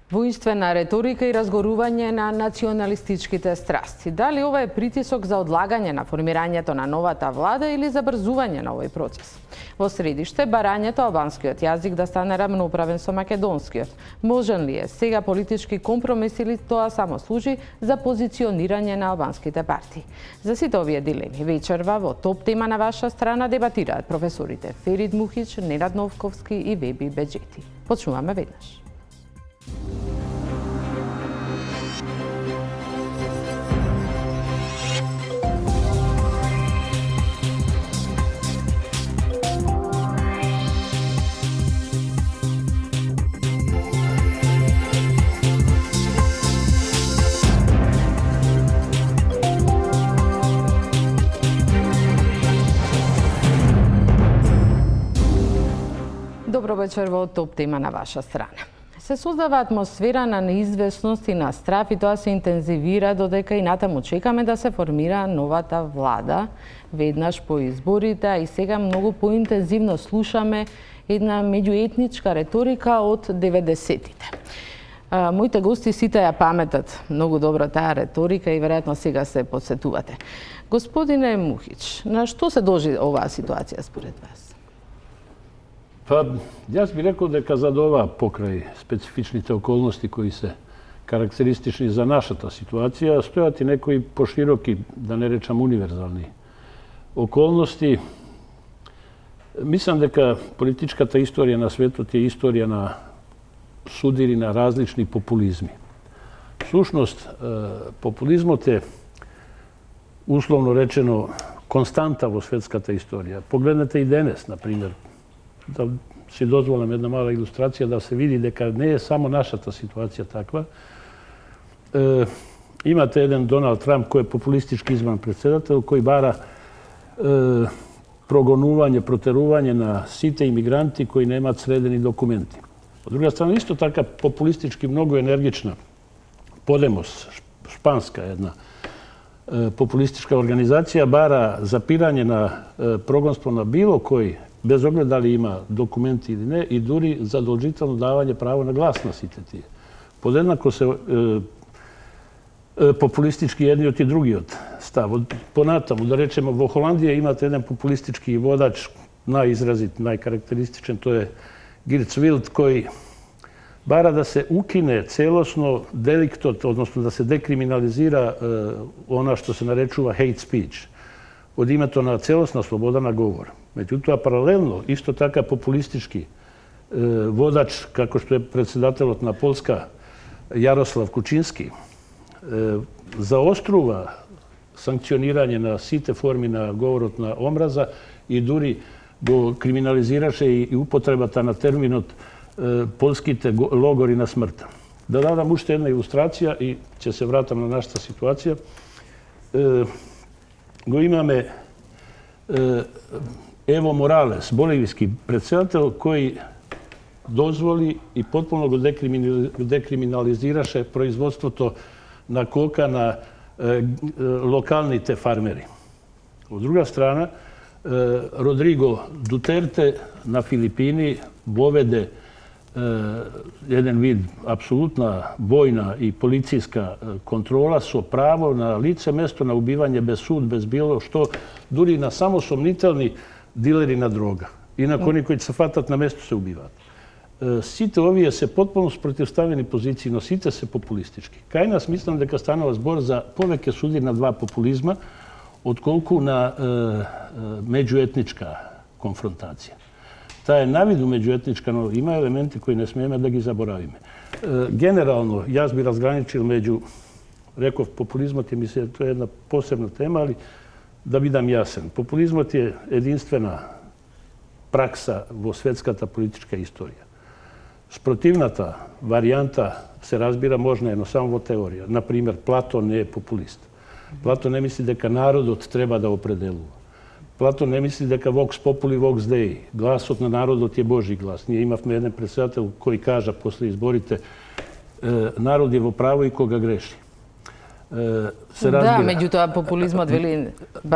Воинствена реторика и разгорување на националистичките страсти. Дали ова е притисок за одлагање на формирањето на новата влада или забрзување на овој процес? Во средиште барањето албанскиот јазик да стане рамноправен со македонскиот. Можен ли е сега политички компромис или тоа само служи за позиционирање на албанските партии? За сите овие дилеми вечерва во топ тема на ваша страна дебатираат професорите Ферид Мухич, Ненад Новковски и Веби Беџети. Почнуваме веднаш. Добро вечер во топ тема на ваша страна. Се создава атмосфера на неизвестност и на страф и тоа се интензивира додека и натаму чекаме да се формира новата влада веднаш по изборите, а и сега многу поинтензивно слушаме една меѓуетничка реторика од 90-тите. Моите гости сите ја паметат многу добро таа реторика и веројатно сега се подсетувате. Господине Мухич, на што се должи оваа ситуација според вас? Па, јас би рекол дека за ова покрај специфичните околности кои се карактеристични за нашата ситуација, стојат и некои пошироки, да не речам универзални околности. Мислам дека политичката историја на светот е историја на судири на различни популизми. Всушност, популизмот е, условно речено, константа во светската историја. Погледнете и денес, например, да си дозволам една мала илустрација да се види дека не е само нашата ситуација таква. Имате еден Доналд Трамп кој е популистички избран председател, кој бара прогонување, протерување на сите имигранти кои немаат средени документи. Од друга страна, исто така популистички многу енергична Подемос, шпанска една популистичка организација, бара запирање на прогонство на било кој, без оглед дали има документи или не, и дури задолжително давање право на глас на сите тие. Подеднако се популистички едниот и другиот став. Понатаму, да речеме, во Холандија имате еден популистички водач, најизразит, најкарактеристичен, тој е Гирц Вилд, кој бара да се укине целосно деликтот, односно да се декриминализира она што се наречува hate speech, од името на целосна слобода на говор. Меѓутоа, паралелно, исто така популистички водач, како што е председателот на Полска, Јарослав Кучински, заострува санкционирање на сите форми на говорот на омраза и дури го криминализираше и употребата на терминот полските логори на смрт. Да дадам уште една илустрација и ќе се вратам на нашата ситуација. Го имаме Ево Моралес, боливијски председател, кој дозволи и потполно го декриминализираше производството на кока на локалните фармери. Од друга страна, Родриго Дутерте на Филипини воведе еден вид апсолутна војна и полицијска контрола со право на лице место на убивање без суд, без било што, дури на само сомнителни дилери на дрога. И на кои се фатат на место се убиваат. Сите овие се потполно спротивставени позиции, но сите се популистички. Кај нас мислам дека станува збор за повеќе суди на два популизма, отколку на меѓуетничка конфронтација. Таа е навиду меѓуетничка, но има елементи кои не смееме да ги заборавиме. Генерално, јас би разграничил меѓу, реков, популизмот е, мисля, тоа е една посебна тема, али да бидам јасен. Популизмот е единствена пракса во светската политичка историја. Спротивната варијанта се разбира можна едно само во теорија. Например, Платон не е популист. Платон не мисли дека народот треба да определува. Платон не мисли дека vox populi vox dei, гласот на народот е Божи глас. Ние имавме еден председател кој кажа после изборите народ е во право и кога греши. се разбира. Да, меѓутоа популизмот вели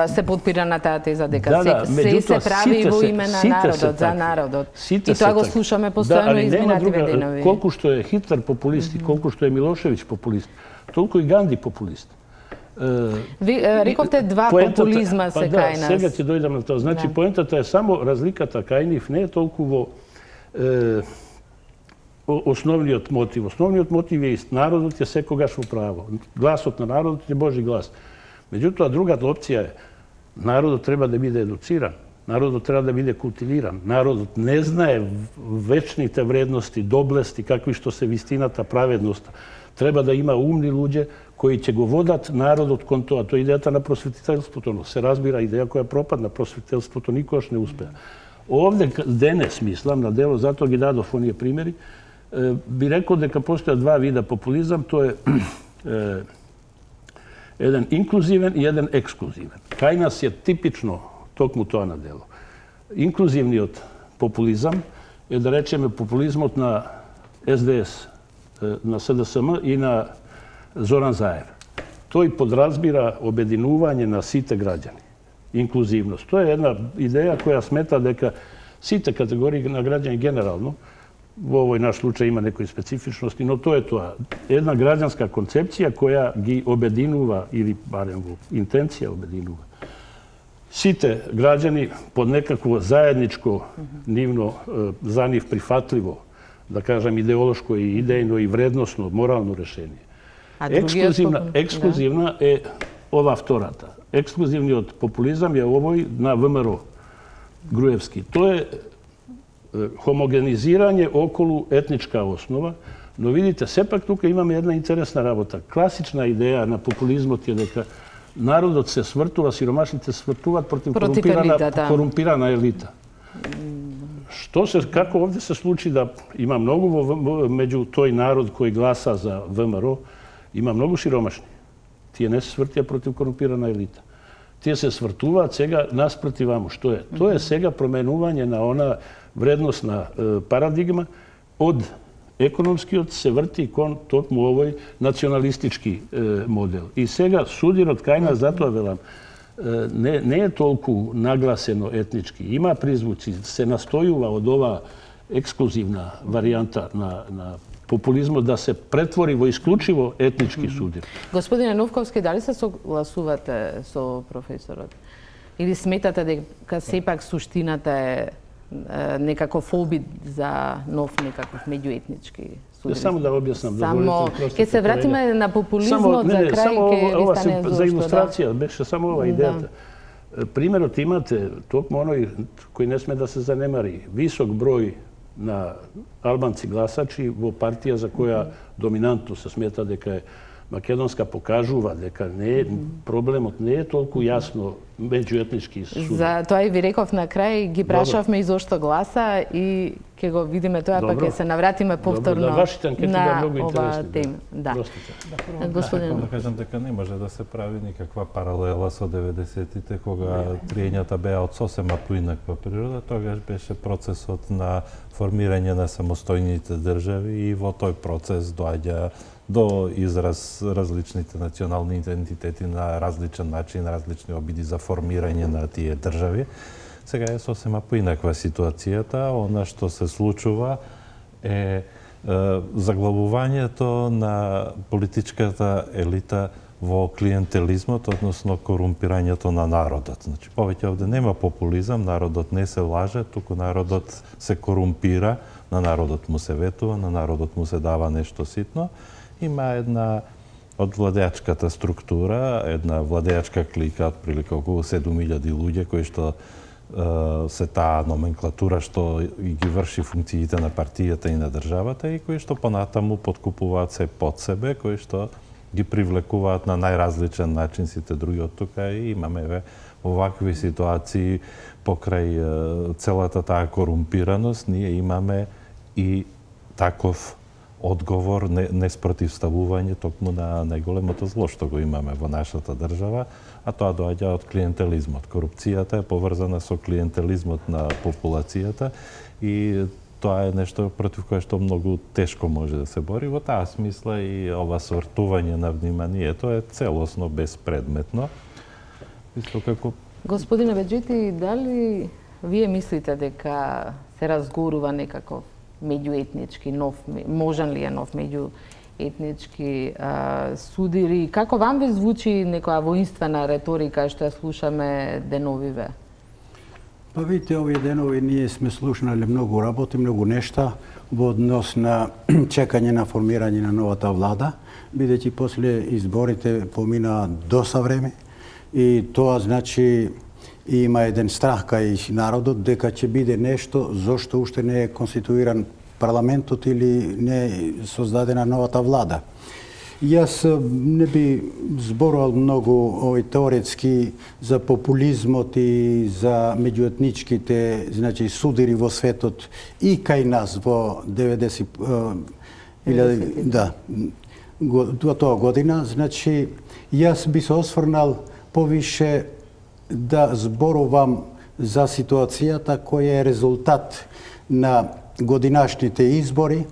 се подпира на таа теза дека се прави во име на народот, за народот. И тоа го слушаме постојано изминативе денови. Колку што е Хитлер популист и колку што е Милошевиќ популист, толку и Ганди популист. Ви рековте два популизма се кај нас. Сега ќе дојдам на тоа. Значи, поентата е само разликата кај нив не е толку во основниот мотив. Основниот мотив е ист. Народот е секогаш во право. Гласот на народот е Божи глас. Меѓутоа, другата опција е народот треба да биде едуциран. Народот треба да биде култивиран. Народот не знае вечните вредности, доблести, какви што се вистината, праведноста. Треба да има умни луѓе кои ќе го водат народот кон тоа. Тоа е идејата на просветителството. Но се разбира, идеја која пропадна, просветителството никогаш не успеа. Овде денес, мислам, на дело, затоа ги дадов оние примери, би рекол дека постојат два вида популизам, тоа е еден инклузивен и еден ексклузивен. Кај нас е типично токму тоа на дело. Инклузивниот популизам е, да речеме, популизмот на СДС, на СДСМ и на Зоран Заев. Тој подразбира обединување на сите граѓани. Инклузивност. Тоа е една идеја која смета дека сите категории на граѓани генерално, во овој наш случај има некои специфичности, но тоа е тоа. Една граѓанска концепција која ги обединува, или барем во интенција обединува, сите граѓани под некакво заедничко, нивно, за нив прифатливо, да кажам, идеолошко и идејно и вредносно, морално решение. Ексклузивна е ова втората. Ексклузивниот популизам е овој на ВМРО, Груевски. Тоа е хомогенизирање околу етничка основа, но видите, сепак тука имаме една интересна работа. Класична идеја на популизмот е дека народот се свртува, сиромашните свртуваат против корумпирана елита. Како овде се случи да има многу меѓу тој народ кој гласа за ВМРО, има многу сиромашни. Тие не се свртија против корумпирана елита. Тие се свртуваат сега наспротив ваму. Што е? Тоа е сега променување на она вредносна парадигма од економскиот се врти кон токму овој националистички модел. И сега судирот кај нас, затоа велам, не е толку нагласено етнички. Има призвуци, се настојува од ова ексклузивна варијанта на популизмот да се претвори во исклучиво етнички судир. Господине Новковски, дали се согласувате со професорот? Или сметате дека сепак суштината е некаков обид за нов некаков меѓуетнички судир? Само да објаснам. Само ќе се вратиме на популизмот за крај, ќе ви стане за илустрација, беше само ова идејата. Примерот имате токму оној кој не сме да се занемари. Висок број на албанци гласачи во партија за која доминантно се смета дека е македонска, покажува дека проблемот не е толку јасно меѓуетнички судир. За тоа и ви реков на крај, ги прашавме и зошто гласа и ќе го видиме тоа, па ќе се навратиме повторно на ова тема. Да. Господин, да кажам дека не може да се прави никаква паралела со 90-тите, кога триењата беа од сосема поинаква природа. Тогаш беше процесот на формирање на самостојните држави и во тој процес доаѓа до израз различните национални идентитети на различен начин, различни обиди за формирање на тие држави. Сега е сосема поинаква ситуацијата. Она што се случува е заглавувањето на политичката елита во клиентелизмот, односно корумпирањето на народот. Значи, повеќе овде нема популизам, народот не се лаже, туку народот се корумпира, на народот му се ветува, на народот му се дава нешто ситно. Има една од владеачката структура, една владеачка клика, отприлика околу 7000 луѓе, кои што се таа номенклатура што ги врши функциите на партијата и на државата и кои што понатаму подкупуваат се под себе, кои што ги привлекуваат на најразличен начин сите други од тука и имаме овакви ситуации покрај целата таа корумпираност, ние имаме и таков одговор, не спротивставување токму на најголемото зло што го имаме во нашата држава, а тоа доаѓа од клиентелизмот. Корупцијата е поврзана со клиентелизмот на популацијата и тоа е нешто против кое што многу тешко може да се бори. Во таа смисла и ова свртување на вниманието е целосно безпредметно. Исто како... Господине Беџити, дали вие мислите дека се разгорува некаков меѓуетнички нов, можен ли е нов меѓуетнички судири? Како вам ви звучи некоја воинствена реторика што ја слушаме деновиве? Па видите, овие денови ние сме слушнали многу работи, многу нешта во однос на чекање на формирање на новата влада, бидејќи после изборите помина доста време и тоа значи има еден страх кај народот дека ќе биде нешто зошто уште не е конституиран парламентот или не е создадена новата влада. Јас не би зборувал многу теоретски за популизмот и за меѓуетничките, значи судири во светот и кај нас во 90 година, значи јас би се осврнал повише да зборувам за ситуацијата која е резултат на годинашните избори,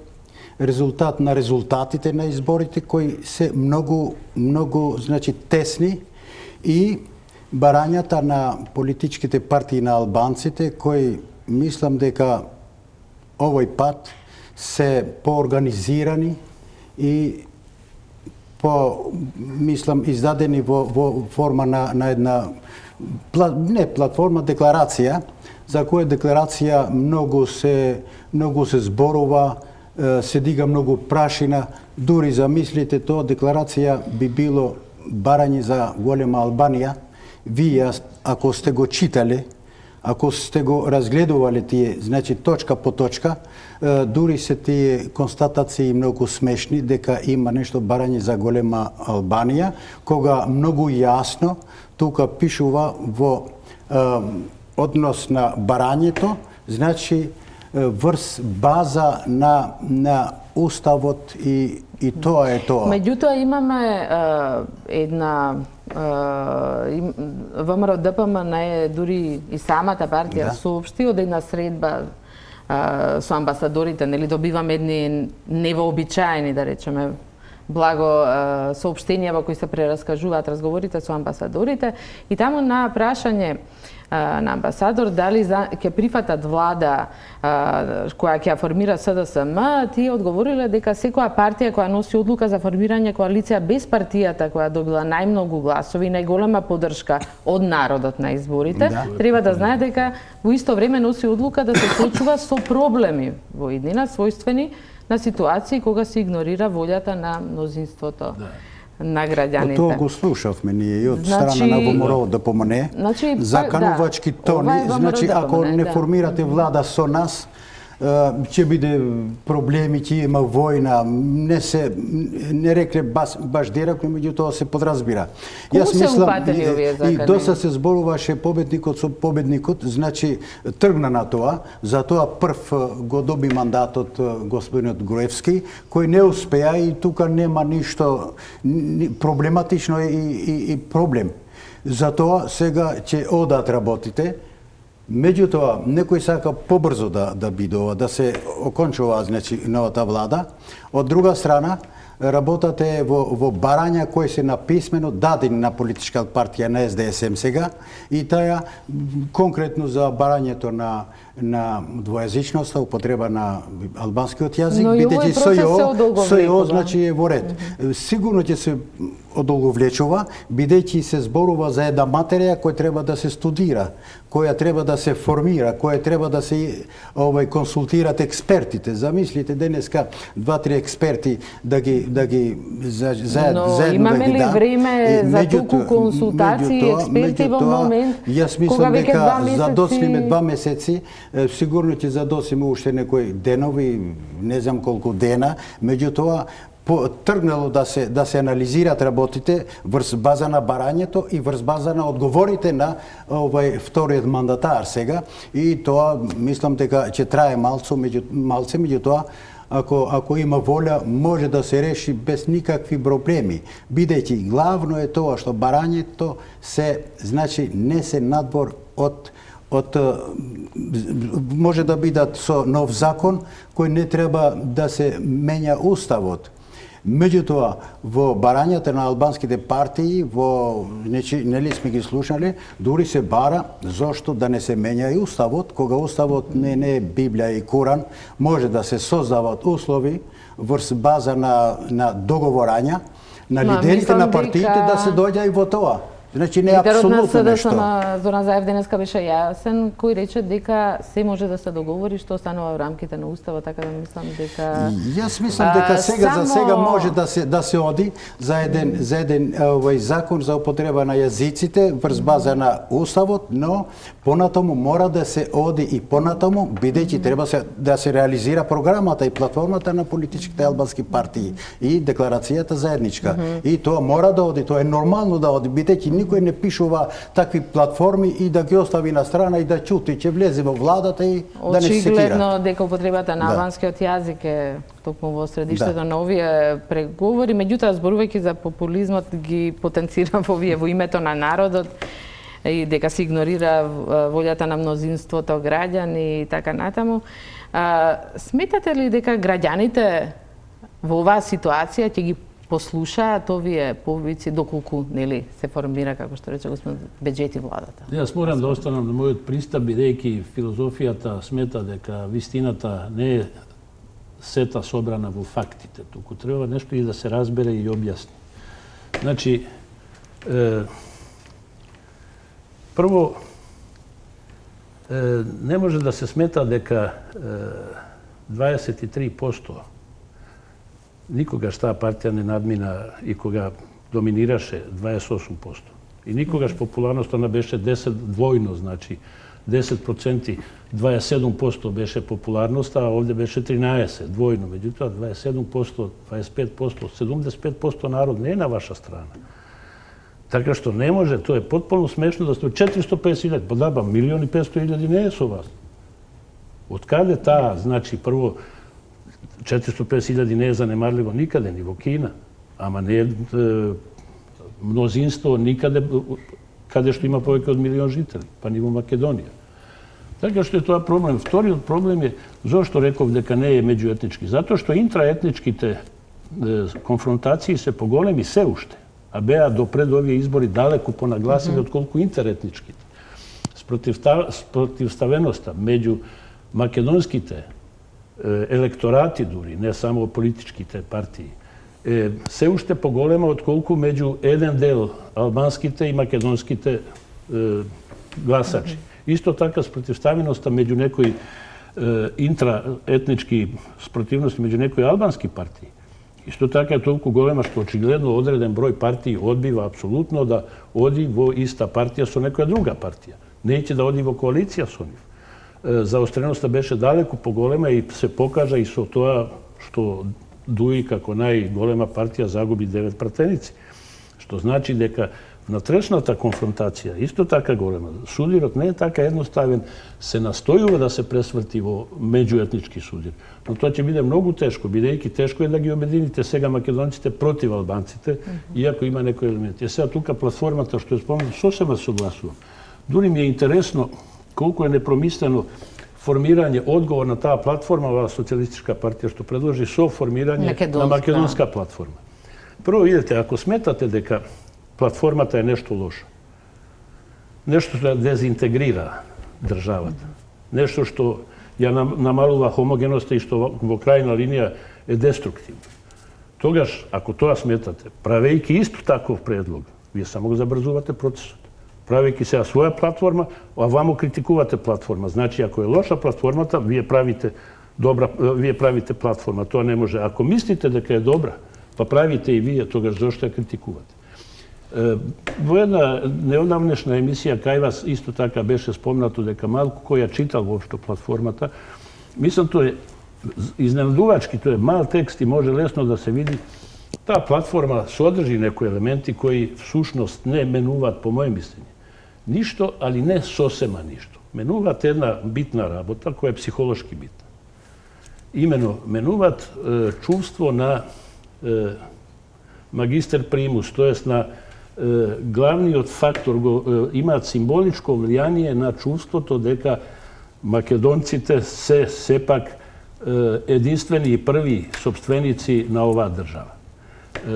резултат на резултатите на изборите кои се многу значи тесни и барањата на политичките партии на албанците кои мислам дека овој пат се поорганизирани и мислам издадени во форма на една платформа, декларација, за која декларација многу се зборува, се дига многу прашина, дури замислите тоа декларација би било барање за голема Албанија. Вие, ако сте го читале, ако сте го разгледувале тие, значи точка по точка, дури се тие констатации многу смешни дека има нешто барање за голема Албанија, кога многу јасно тука пишува во однос на барањето, значи врз база на уставот и тоа е тоа. Меѓутоа имаме една ВМРО-ДПМН е дури и самата партија соопшти од една средба со амбасадорите, нели добиваме едни невообичаени, да речеме, благо соопштенија во кои се прераскажуваат разговорите со амбасадорите и таму на прашање на амбасадор дали ќе прифатат влада која ќе формира СДСМ, тие одговориле дека секоја партија која носи одлука за формирање коалиција без партијата која добила најмногу гласови и најголема поддршка од народот на изборите, треба да знае дека во исто време носи одлука да се соочува со проблеми во иднина сојствени на ситуации кога се игнорира волјата на мнозинството на граѓаните. Тоа го слушавме ние и од страна на ВМРО-ДПМН. Заканувачки тони, значи ако не формирате влада со нас, ќе биде проблеми, ќе има војна, не рекле баш директно, меѓутоа се подразбира. Кому се упатили овие закани? И доста се зборуваше победникот со победникот, значи тргна на тоа, затоа прв го доби мандатот господинот Груевски, кој не успеа и тука нема ништо проблематично и проблем. Затоа сега ќе одат работите. Меѓутоа, некој сака побрзо да биде ова, да се окончува значи новата влада. Од друга страна, работата е во барања кои се написмено дадени на политичка партија на СДСМ сега и таа конкретно за барањето на двојазичноста, употреба на албанскиот јазик, бидејќи СЈО значи е во ред. Сигурно ќе се одолговлечува, бидејќи се зборува за една материја која треба да се студира, која треба да се формира, која треба да се консултират експертите. Замислите денеска 2-3 експерти да ги заедно да ги имаме ли време за толку консултации експерти во момент кога веќе 2 месеци задоцнеме 2 месеци, сигурно ќе задоциме уште некои денови, не знам колку дена, меѓутоа тргнало да се анализират работите врз база на барањето и врз база на одговорите на вториот мандатар сега и тоа мислам дека ќе трае малце, меѓутоа ако има волја може да се реши без никакви проблеми, бидејќи главно е тоа што барањето се значи не се надвор од може да бидат со нов закон кој не треба да се менја уставот. Меѓутоа, во барањата на албанските партии, нели сме ги слушнале, дури се бара зошто да не се менја и уставот, кога уставот не е Библија и Куран, може да се создават услови врз база на договорања на лидерите на партиите да се дојде и во тоа. Значи не е апсолутно нешто. Зоран Заев денеска беше јасен, кој рече дека се може да се договори што останува во рамките на уставот, така да мислам дека Јас мислам дека за сега може да се оди за еден закон за употреба на јазиците врз база на уставот, но понатаму мора да се оди и понатаму, бидејќи треба да се реализира програмата и платформата на политичките албански партии и декларацијата заедничка. И тоа мора да оди, тоа е нормално да оди, бидејќи никој не пишува такви платформи и да ги остави на страна и да чути, ќе влезе во владата и да не се секира. Очигледно дека употребата на албанскиот јазик е токму во средиштето на овие преговори, меѓутоа зборувајќи за популизмот ги потенцира во името на народот и дека се игнорира волјата на мнозинството граѓани и така натаму. Сметате ли дека граѓаните во оваа ситуација ќе ги послушаат овие повици доколку нели се формира, како што рече господин Беџети, владата? Јас морам да останам на мојот пристап, бидејќи филозофијата смета дека вистината не е сета собрана во фактите, туку треба нешто и да се разбере и објасни. Значи, прво, не може да се смета дека 23% никогаш таа партија не надмина и кога доминираше 28%. И никогаш популарноста не беше 10 двојно, значи 10%, 27% беше популарноста, а овде беше 13 двојно. Меѓутоа 27%, 25%, 75% народ не е на ваша страна. Така што не може, тоа е потполно смешно да сте 450.000, па да, 1.500.000 не е со вас. Од каде таа, значи прво 450.000 не е занемарливо никаде, ни во Кина, ама не е мнозинство никаде каде што има повеќе од 1.000.000 жители, па ни во Македонија. Така што е тоа проблем. Вториот проблем е зошто реков дека не е меѓуетнички. Затоа што интраетничките конфронтации се поголеми се уште, а беа до пред овие избори далеку понагласени отколку интеретничките. Спротивставеноста меѓу македонските електорати дури, не само политичките партии, се уште поголема отколку меѓу еден дел албанските и македонските гласачи. Исто така спротивставеноста меѓу некои интраетнички спротивности меѓу некои албански партии. Исто така е толку голема што очигледно одреден број партии одбива апсолутно да оди во иста партија со некоја друга партија. Не ќе да оди во коалиција со нив. Заостреноста беше далеку поголема и се покажа и со тоа што Дуи како најголема партија загуби 9 пратеници. Што значи дека внатрешната конфронтација исто така голема. Судирот не е така едноставен, се настојува да се пресврти во меѓуетнички судир. Но тоа ќе биде многу тешко, бидејќи тешко е да ги обедините сега македонците против албанците, иако има некои елементи. Сега тука платформата што е спомнато, сосема согласувам. Дури ми е интересно колку е непромислено формирање, одговор на таа платформа, оваа социјалистичка партија што предложи со формирање на македонска платформа. Прво, видите, ако сметате дека платформата е нешто лошо, нешто што дезинтегрира државата, нешто што ја намалува хомогеноста и што во крајна линија е деструктивно. Тогаш, ако тоа сметате, правејќи исто таков предлог, вие само го забрзувате процесот. Правејќи сега своја платформа, а вамо критикувате платформа. Значи, ако е лоша платформата, вие правите платформа. Тоа не може. Ако мислите дека е добра, па правите и вие, тогаш зошто ја критикувате? Во една неодамнешна емисија кај вас исто така беше спомнато дека малку кој ја читал воопшто платформата, мислам тоа е изненадувачки, тоа е мал текст и може лесно да се види. Таа платформа содржи некои елементи кои всушност не менуваат, по моје мислење, ништо, али не сосема ништо. Менуваат една битна работа која е психолошки битна. Имено, менуваат чувство на магистер примус, тоест на glavni faktor ima simboličko влијание на чувството дека македонците се сепак единствени и први собственици на оваа држава.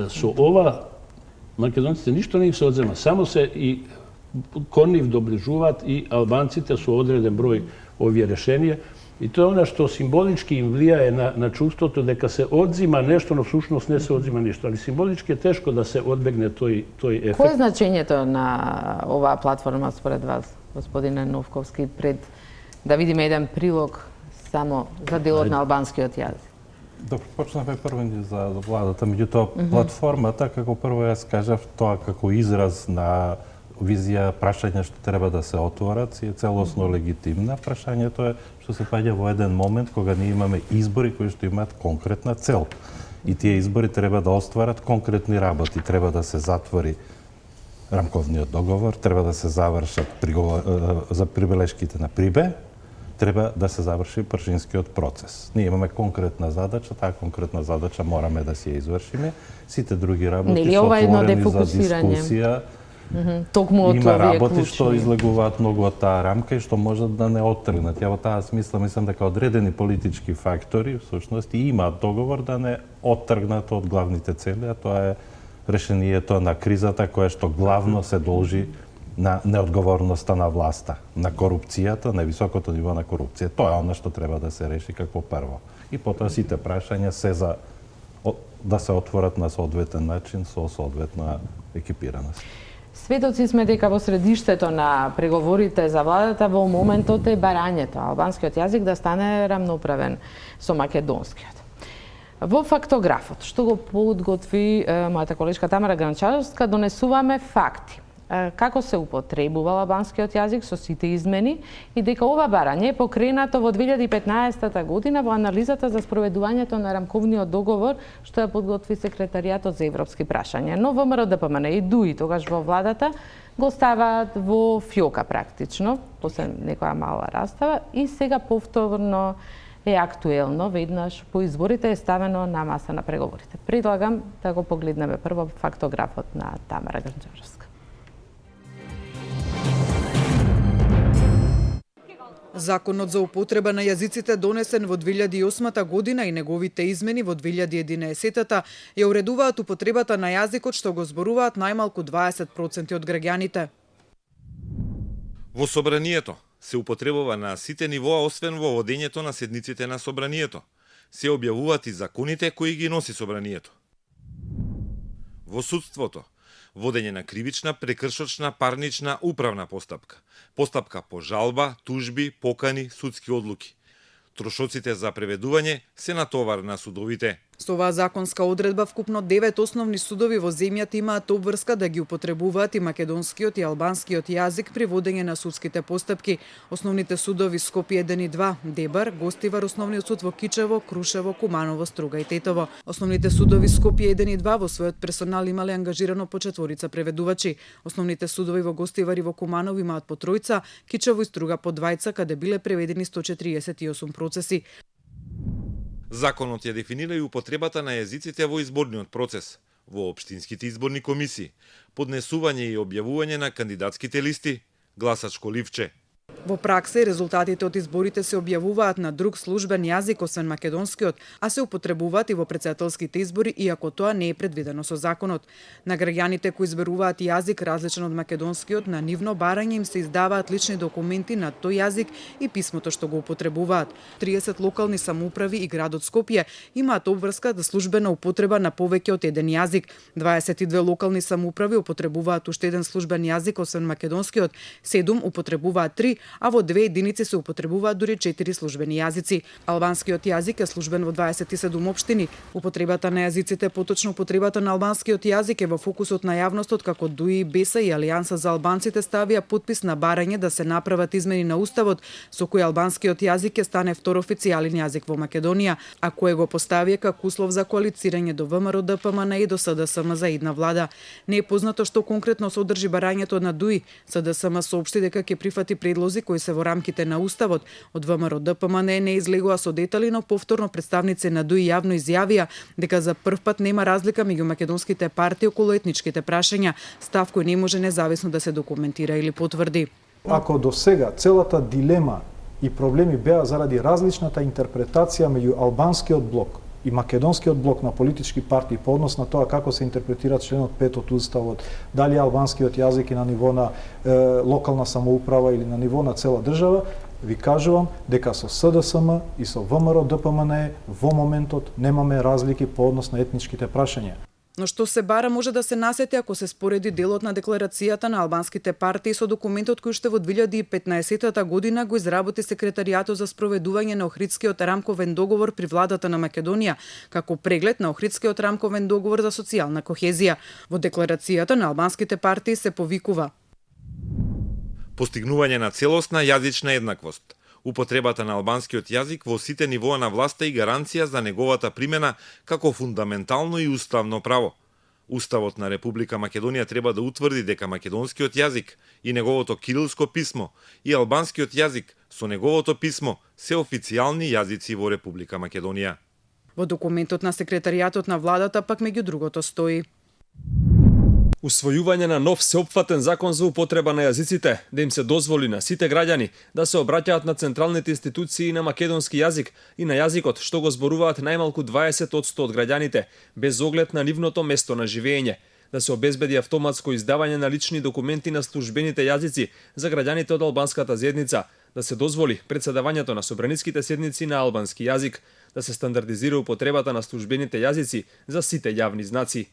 Со ова македонците ништо не им се одзема, само се и кон нив доближуваат и албанците со одреден број овие решенија. И тоа е она што символички им влијае на чувството дека се одзима нешто, но всушност не се одзима ништо. Али символички е тешко да се одбегне тој ефект. Кој е значењето на оваа платформа според вас, господине Новковски, пред да видиме еден прилог само за делот на албанскиот јазик? Добро, почнавме прво за владата. Меѓутоа, платформата, како прво јас кажав, тоа како израз на визија, прашања што треба да се отворат, си е целосно легитимна. Прашањето е што се паѓа во еден момент кога ние имаме избори кои што имаат конкретна цел. И тие избори треба да остварат конкретни работи. Треба да се затвори рамковниот договор, треба да се завршат за прибелешките на Прибе, треба да се заврши пршинскиот процес. Ние имаме конкретна задача, таа конкретна задача мораме да си ја извршиме. Сите други работи се отворени за дискусија. Има работи што излегуваат многу од таа рамка и што можат да не оттргнат. Ја во таа смисла мислам дека одредени политички фактори всушност и имаат договор да не оттргнат од главните цели, а тоа е решението на кризата која што главно се должи на неодговорноста на власта, на корупцијата, на високото ниво на корупција. Тоа е она што треба да се реши како прво. И потоа сите прашања се за да се отворат на соодветен начин со соодветна екипираност. Светоци сме дека во средиштето на преговорите за владата во моментот е барањето албанскиот јазик да стане рамноправен со македонскиот. Во фактографот, што го подготви мојата колешка Тамара Гранчарска, донесуваме факти како се употребува албанскиот јазик со сите измени и дека ова барање е покренато во 2015 година во анализата за спроведувањето на рамковниот договор што ја подготви Секретаријатот за европски прашања. Но ВМРО ДПМН и ДУИ тогаш во владата го ставаат во фјока практично, после некоја мала растава и сега повторно е актуелно, веднаш по изборите е ставено на маса на преговорите. Предлагам да го погледнеме прво фактографот на Тамара Гранчарска. Законот за употреба на јазиците донесен во 2008 година и неговите измени во 2011 ја уредуваат употребата на јазикот што го зборуваат најмалку 20% од граѓаните. Во собранието се употребува на сите нивоа освен во водењето на седниците на собранието. Се објавуваат и законите кои ги носи собранието. Во судството водење на кривична, прекршочна, парнична, управна постапка, постапка по жалба, тужби, покани, судски одлуки. Трошоците за преведување се натовар на судовите. Со оваа законска одредба вкупно 9 основни судови во земјата имаат обврска да ги употребуваат и македонскиот и албанскиот јазик при водење на судските постапки. Основните судови Скопје 1 и 2, Дебар, Гостивар, основниот суд во Кичево, Крушево, Куманово, Струга и Тетово. Основните судови Скопје 1 и 2 во својот персонал имале ангажирано по 4 преведувачи. Основните судови во Гостивар и во Куманово имаат по 3, Кичево и Струга по 2, каде биле преведени 148 процеси. Законот ја дефинира и употребата на јазиците во изборниот процес, во општинските изборни комисии, поднесување и објавување на кандидатските листи, гласачко ливче. Во пракса резултатите од изборите се објавуваат на друг службен јазик освен македонскиот, а се употребуваат и во претседателските избори, иако тоа не е предвидено со законот. На граѓаните кои изберуваат јазик различен од македонскиот, на нивно барање им се издаваат лични документи на тој јазик и писмото што го употребуваат. 30 локални самоуправи и градот Скопје имаат обврска за службена употреба на повеќе од еден јазик. 22 локални самоуправи употребуваат уште еден службен јазик освен македонскиот, 7 употребуваат 3, а во 2 единици се употребуваат дури 4 службени јазици. Албанскиот јазик е службен во 27 општини. Употребата на јазиците, поточно употребата на албанскиот јазик е во фокусот на јавностот, како ДУИ, БЕСА и Алијанса за албанците ставија потпис на барање да се направат измени на уставот со кој албанскиот јазик ќе стане втор официјален јазик во Македонија, а кој го поставија како услов за коалицирање до ВМРО ДПМН и до СДСМ за идна влада. Не е познато што конкретно содржи барањето на ДУИ. СДСМ соопшти дека ќе прифати предлог предлози кои се во рамките на Уставот, од ВМРО ДПМН не излегува со детали, но повторно представници на ДУИ јавно изјавија дека за прв пат нема разлика меѓу македонските партии околу етничките прашања, став кој не може независно да се документира или потврди. Ако до сега целата дилема и проблеми беа заради различната интерпретација меѓу албанскиот блок и македонскиот блок на политички партии по однос на тоа како се интерпретира членот 5 од Уставот, дали албанскиот јазик е на ниво на локална самоуправа или на ниво на цела држава, ви кажувам дека со СДСМ и со ВМРО ДПМН во моментот немаме разлики по однос на етничките прашања. Но што се бара може да се насети ако се спореди делот на декларацијата на албанските партии со документот кој уште во 2015 година го изработи Секретаријатот за спроведување на Охридскиот рамковен договор при владата на Македонија, како преглед на Охридскиот рамковен договор за социјална кохезија. Во декларацијата на албанските партии се повикува постигнување на целосна јазична еднаквост, употребата на албанскиот јазик во сите нивоа на власта и гаранција за неговата примена како фундаментално и уставно право. Уставот на Република Македонија треба да утврди дека македонскиот јазик и неговото кирилско писмо и албанскиот јазик со неговото писмо се официјални јазици во Република Македонија. Во документот на Секретаријатот на владата пак меѓу другото стои: усвојување на нов сеопфатен закон за употреба на јазиците, да им се дозволи на сите граѓани да се обраќаат на централните институции на македонски јазик и на јазикот што го зборуваат најмалку 20% од граѓаните, без оглед на нивното место на живење, да се обезбеди автоматско издавање на лични документи на службените јазици за граѓаните од албанската заедница, да се дозволи претседавањето на собраницките седници на албански јазик, да се стандардизира употребата на службените јазици за сите јавни знаци.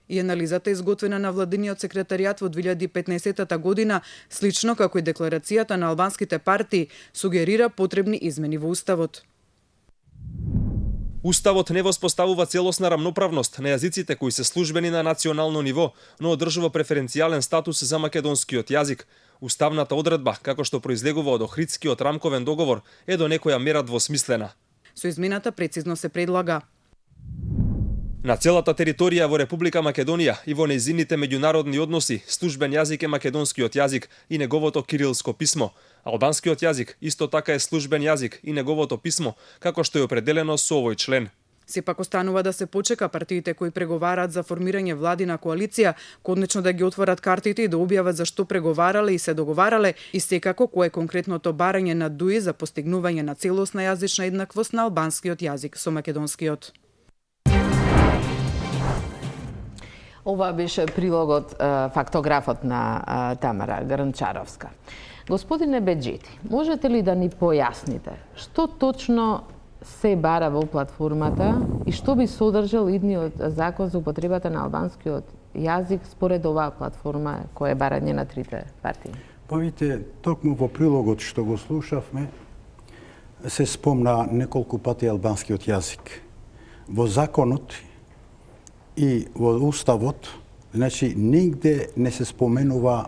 И анализата изготвена на владиниот секретаријат во 2015 година, слично како и декларацијата на албанските партии, сугерира потребни измени во Уставот. Уставот не воспоставува целосна рамноправност на јазиците кои се службени на национално ниво, но одржува преференцијален статус за македонскиот јазик. Уставната одредба, како што произлегува од Охридскиот рамковен договор, е до некоја мера двосмислена. Со измената прецизно се предлага на целата територија во Република Македонија и во нејзините меѓународни односи службен јазик е македонскиот јазик и неговото кирилско писмо. Албанскиот јазик исто така е службен јазик и неговото писмо, како што е определено со овој член. Сепак останува да се почека партиите кои преговараат за формирање владина коалиција, конечно да ги отворат картите и да објават за што преговарале и се договарале и секако кое е конкретното барање на ДУИ за постигнување на целосна јазична еднаквост на албанскиот јазик со македонскиот. Ова беше прилогот, фактографот на Тамара Грнчаровска. Господине Беџити, можете ли да ни појасните што точно се бара во платформата и што би содржал идниот закон за употребата на албанскиот јазик според оваа платформа која е барање на трите партии? Видите, токму во прилогот што го слушавме се спомна неколку пати албанскиот јазик. Во законот и во Уставот, значи, нигде не се споменува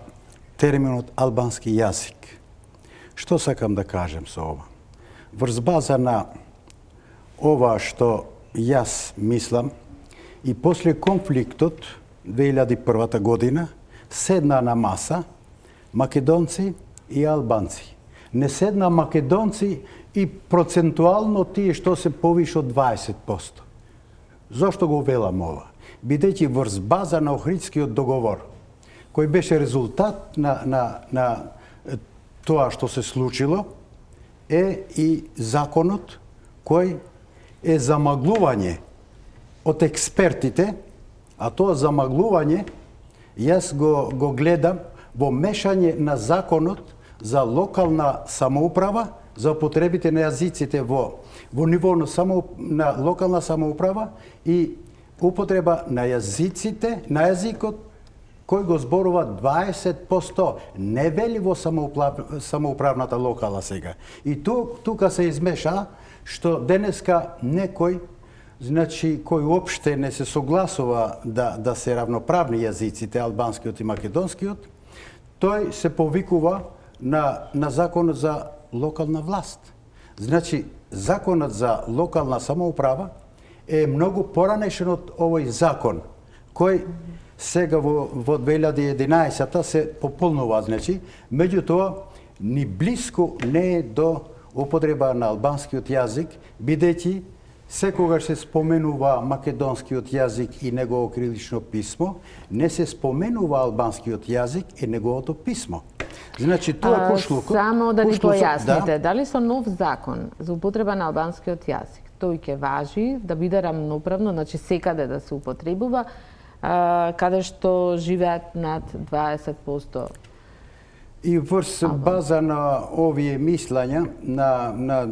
терминот албански јазик. Што сакам да кажем со ова? Врз база на ова што јас мислам и после конфликтот 2001 година седна на маса македонци и албанци. Не седна македонци и процентуално тие што се повише од 20%. Зошто го велам ова? Бидејќи врз база на Охридскиот договор, кој беше резултат на тоа што се случило, е и законот кој е замаглување од експертите, а тоа замаглување јас го гледам во мешање на законот за локална самоуправа, за употребите на јазиците во ниво на локална самоуправа и употреба на јазиците, на јазикот кој го зборува 20%, не вели во самоуправната локала сега. И тука се измеша што денеска некој, значи, кој уопште не се согласува да се равноправни јазиците, албанскиот и македонскиот, тој се повикува на законот за локална власт. Значи, законот за локална самоуправа е многу поранешен од овој закон, кој сега во 2011 се пополнува, значи, меѓутоа ни близко не е до употреба на албанскиот јазик, бидејќи секогаш се споменува македонскиот јазик и негово крилично писмо, не се споменува албанскиот јазик и неговото писмо. Значи, тоа кошлукот... Само да ни појасните, дали со нов закон за употреба на албанскиот јазик, тој ќе важи да биде рамноправно, значи секаде да се употребува, каде што живеат над 20%? И врз база на овие мислења, на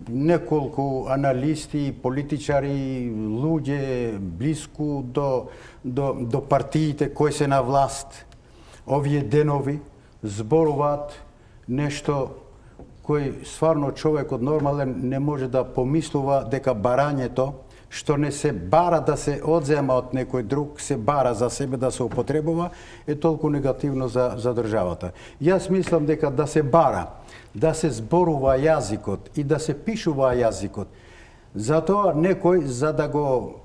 неколку аналисти, политичари, луѓе близко до партиите кои се на власт, овие денови зборуваат нешто кој стварно човекот нормален не може да помислува дека барањето, што не се бара да се одзема од некој друг, се бара за себе да се употребува, е толку негативно за државата. Јас мислам дека да се бара, да се зборува јазикот и да се пишува јазикот, затоа некој за да го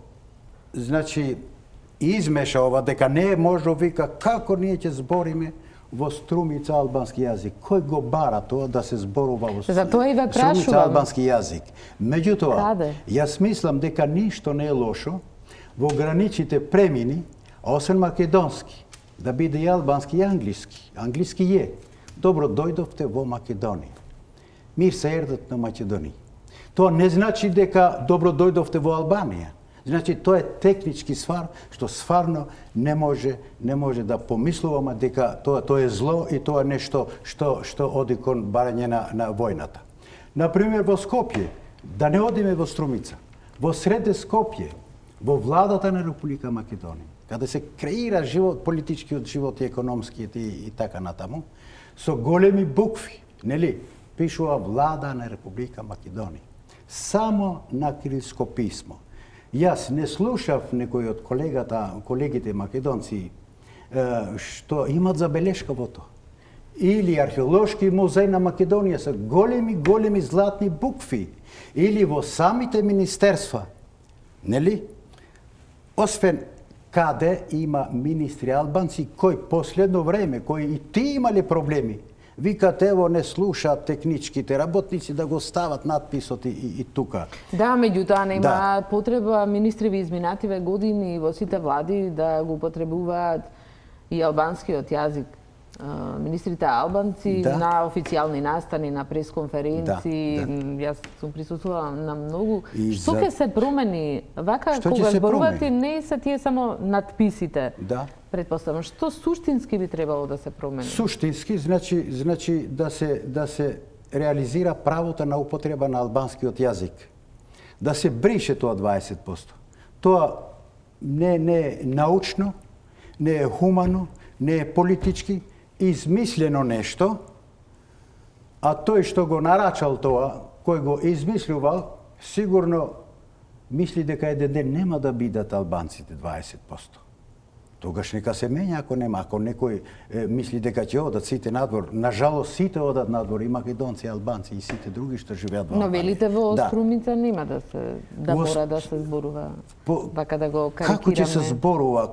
измеша ова, дека не е можно, вика како ние ќе збориме во Струмица албански јазик. Кој го бара тоа да се зборува во Струмица албански јазик? Меѓутоа, јас мислам дека ништо не е лошо во граничните премини, освен македонски, да биде и албански и англиски. Англиски е. Добро дојдовте во Македонија. Мир се ердат на Македонија. Тоа не значи дека добро дојдовте во Албанија. Значи, тоа е технички ствар, што стварно не може да помислуваме дека тоа е зло и тоа е нешто што оди кон барање на војната. Например, во Скопје, да не одиме во Струмица, во среде Скопје, во владата на Република Македонија, каде се креира политичкиот живот и економскиот и така натаму, со големи букви, нели, пишува влада на Република Македонија. Само на кирилско писмо. Јас не слушав некој од колегите македонци што имат забелешка во тоа. Или археолошки музеј на Македонија се големи златни букви, или во самите министерства, нели? Освен каде има министри албанци кои последно време, кои и ти имале проблеми, викат, ево, не слушаат техничките работници да го стават надписот и тука. Да, меѓутоа нема потреба министри во изминативе години во сите влади да го употребуваат и албанскиот јазик. Министрите албанци на официјални настани, на пресконференции, јас сум присуствувала на многу. Што ќе се промени? Вака, кога зборувате, не се тие само надписите. Предпоставам, што суштински би требало да се промени? Суштински значи да се реализира правото на употреба на албанскиот јазик. Да се брише тоа 20%. Тоа не е научно, не е хумано, не е политички, измислено нешто, а тој што го нарачал тоа, кој го измислувал, сигурно мисли дека еден ден нема да бидат албанците 20%. Тогаш нека се менја ако нема. Ако некој мисли дека ќе одат сите надвор, нажалост сите одат надвор, и македонци, и албанци, и сите други што живеат во Албанија. Но велите во Струмица нема мора да се зборува, вака да го карикираме.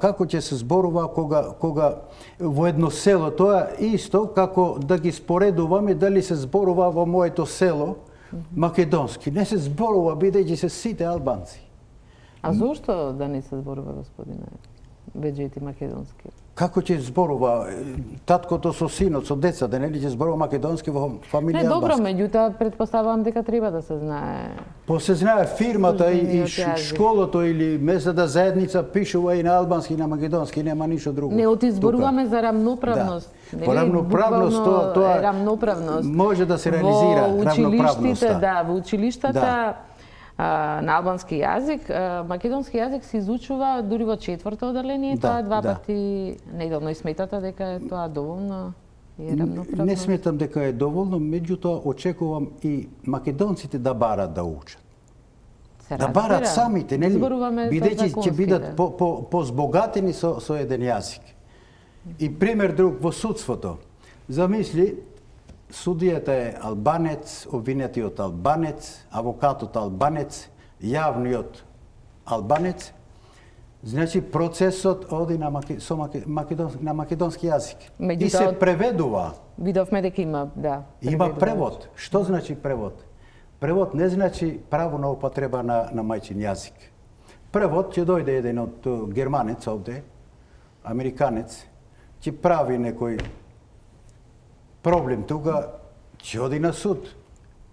Како ќе се зборува кога во едно село, тоа исто како да ги споредуваме дали се зборува во моето село македонски. Не се зборува бидејќи се сите албанци. А зошто да не се зборува, господине? Беџети македонски. Како ќе зборува таткото со синот, со децата, нели ќе зборува македонски во фамилија албанска? Не, добро, меѓутоа предпоставувам дека треба да се знае. Се знае фирмата и школото или местната заедница пишува и на албански и на македонски, нема ништо друго. Не отизборуваме за рамноправност. По рамноправност тоа рамноправност може да се реализира рамноправноста. Во училиштата на албански јазик, македонски јазик се изучува дури во 4-то оделение, тоа два пати неделно. И сметате дека е тоа доволно и рамноправно? Не сметам дека е доволно, меѓутоа очекувам и македонците да барат да учат. Да барат самите, нели? Бидејќи ќе бидат позбогатени со еден јазик. И пример друг во судството. Замисли, судијата е албанец, обвинетиот албанец, авокатот албанец, јавниот албанец. Значи процесот оди на македонски јазик. И се преведува. Видовме дека има, да. Има превод. Што значи превод? Превод не значи право на употреба на мајчин јазик. Превод ќе дојде еден од германец овде, американец, ќе прави некој проблем тука, ќе оди на суд.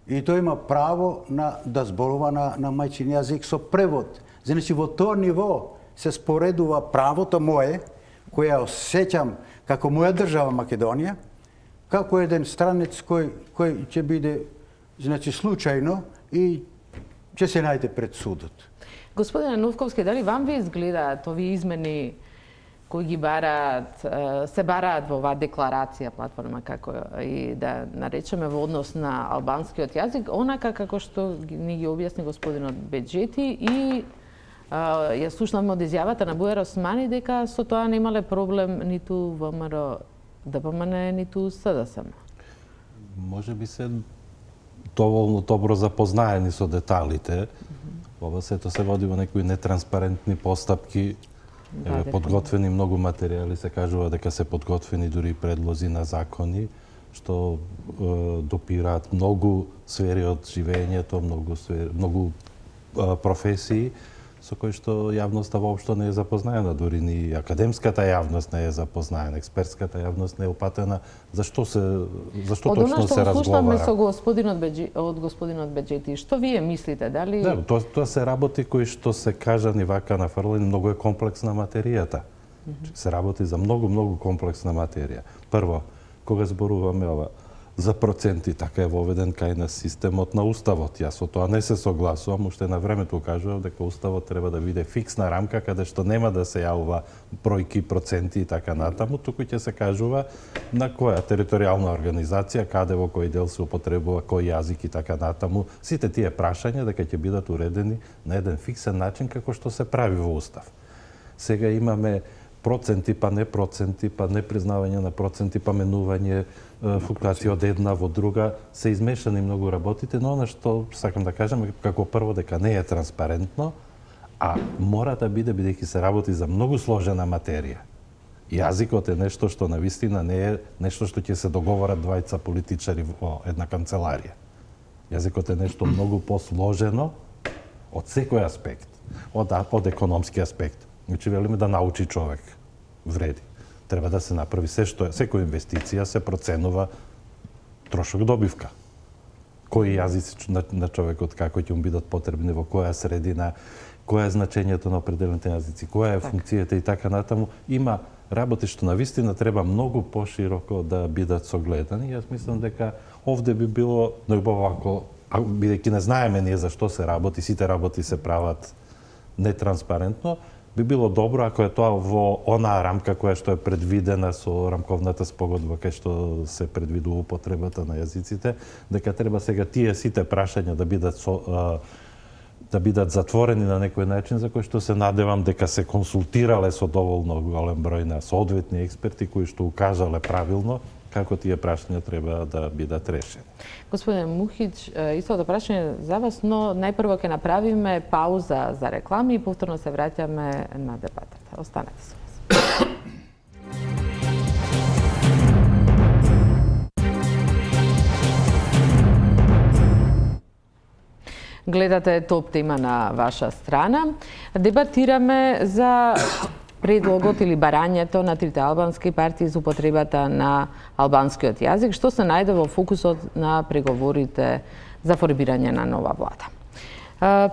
И тој има право да зборува на мајчин јазик со превод. Значи во тоа ниво се споредува правото мое, која осеќам како моја држава Македонија, како еден странец кој ќе биде случајно и ќе се најде пред судот. Господине Новковски, дали вам ви изгледаат овие измени кои ги се бараат во оваа декларација, платформа, како и да наречеме во однос на албанскиот јазик, онака како што ни ги објасни господинот Беџети и ја слушнавме од изјавата на Бујар Османи дека со тоа немале проблем ниту ВМРО ДПМН, ниту СДСМ. Може би се доволно добро запознаени со деталите. Ова сето се води во некои нетранспарентни постапки, подготвени многу материјали, се кажува дека се подготвени дури предлози на закони, што допираат многу сфери од живењето, многу професии, со кои што јавноста воопшто не е запознаена, дури ни академската јавност не е запознаена, експертската јавност не е опатена зашто точно се разговара. Слушнавме од господинот Беџети, што вие мислите, дали... Да, тоа се работи кои што се кажани вака на фрлени, многу е комплексна материјата. Се работи за многу комплексна материја. Прво, кога зборуваме ова за проценти, така е воведен кај на системот на Уставот. Јас со тоа не се согласувам, уште на времето кажував дека Уставот треба да биде фиксна рамка каде што нема да се јавува бројки, проценти и така натаму, туку ќе се кажува на која територијална организација, каде во кој дел се употребува, кој јазик и така натаму. Сите тие прашања дека ќе бидат уредени на еден фиксен начин како што се прави во Устав. Сега имаме проценти, па не проценти, па не признавање на проценти, па менување флуктуација од една во друга, се измешани многу работите, но она што сакам да кажам како прво дека не е транспарентно, а мора да биде, бидејќи се работи за многу сложена материја. Јазикот е нешто што навистина не е нешто што ќе се договорат двајца политичари во една канцеларија. Јазикот е нешто многу посложено од секој аспект, од економски аспект. Значи, велиме да научи човек. Вреди. Треба да се направи секоја инвестиција се проценува трошок добивка. Кои јазици на човекот, како ќе му бидат потребни, во која средина, која е значењето на определените јазици, која е функцијата и така натаму. Има работи што навистина треба многу пошироко да бидат согледани. Јас мислам дека овде би било најубаво ако, бидејќи не знаеме ние за што се работи, сите работи се прават нетранспарентно, би било добро ако е тоа во онаа рамка која што е предвидена со рамковната спогодба кај што се предвидува употребата на јазиците, дека треба сега тие сите прашања да бидат затворени на некој начин за кој што се надевам дека се консултирале со доволно голем број на соодветни експерти кои што укажале правилно како тие прашања треба да бидат решени. Господин Мухич, истото прашање за вас, но најпрво ќе направиме пауза за реклами и повторно се враќаме на дебатата. Останете со нас. Гледате топ тема на ваша страна. Дебатираме за предлогот или барањето на трите албански партии за употребата на албанскиот јазик, што се најде во фокусот на преговорите за формирање на нова влада.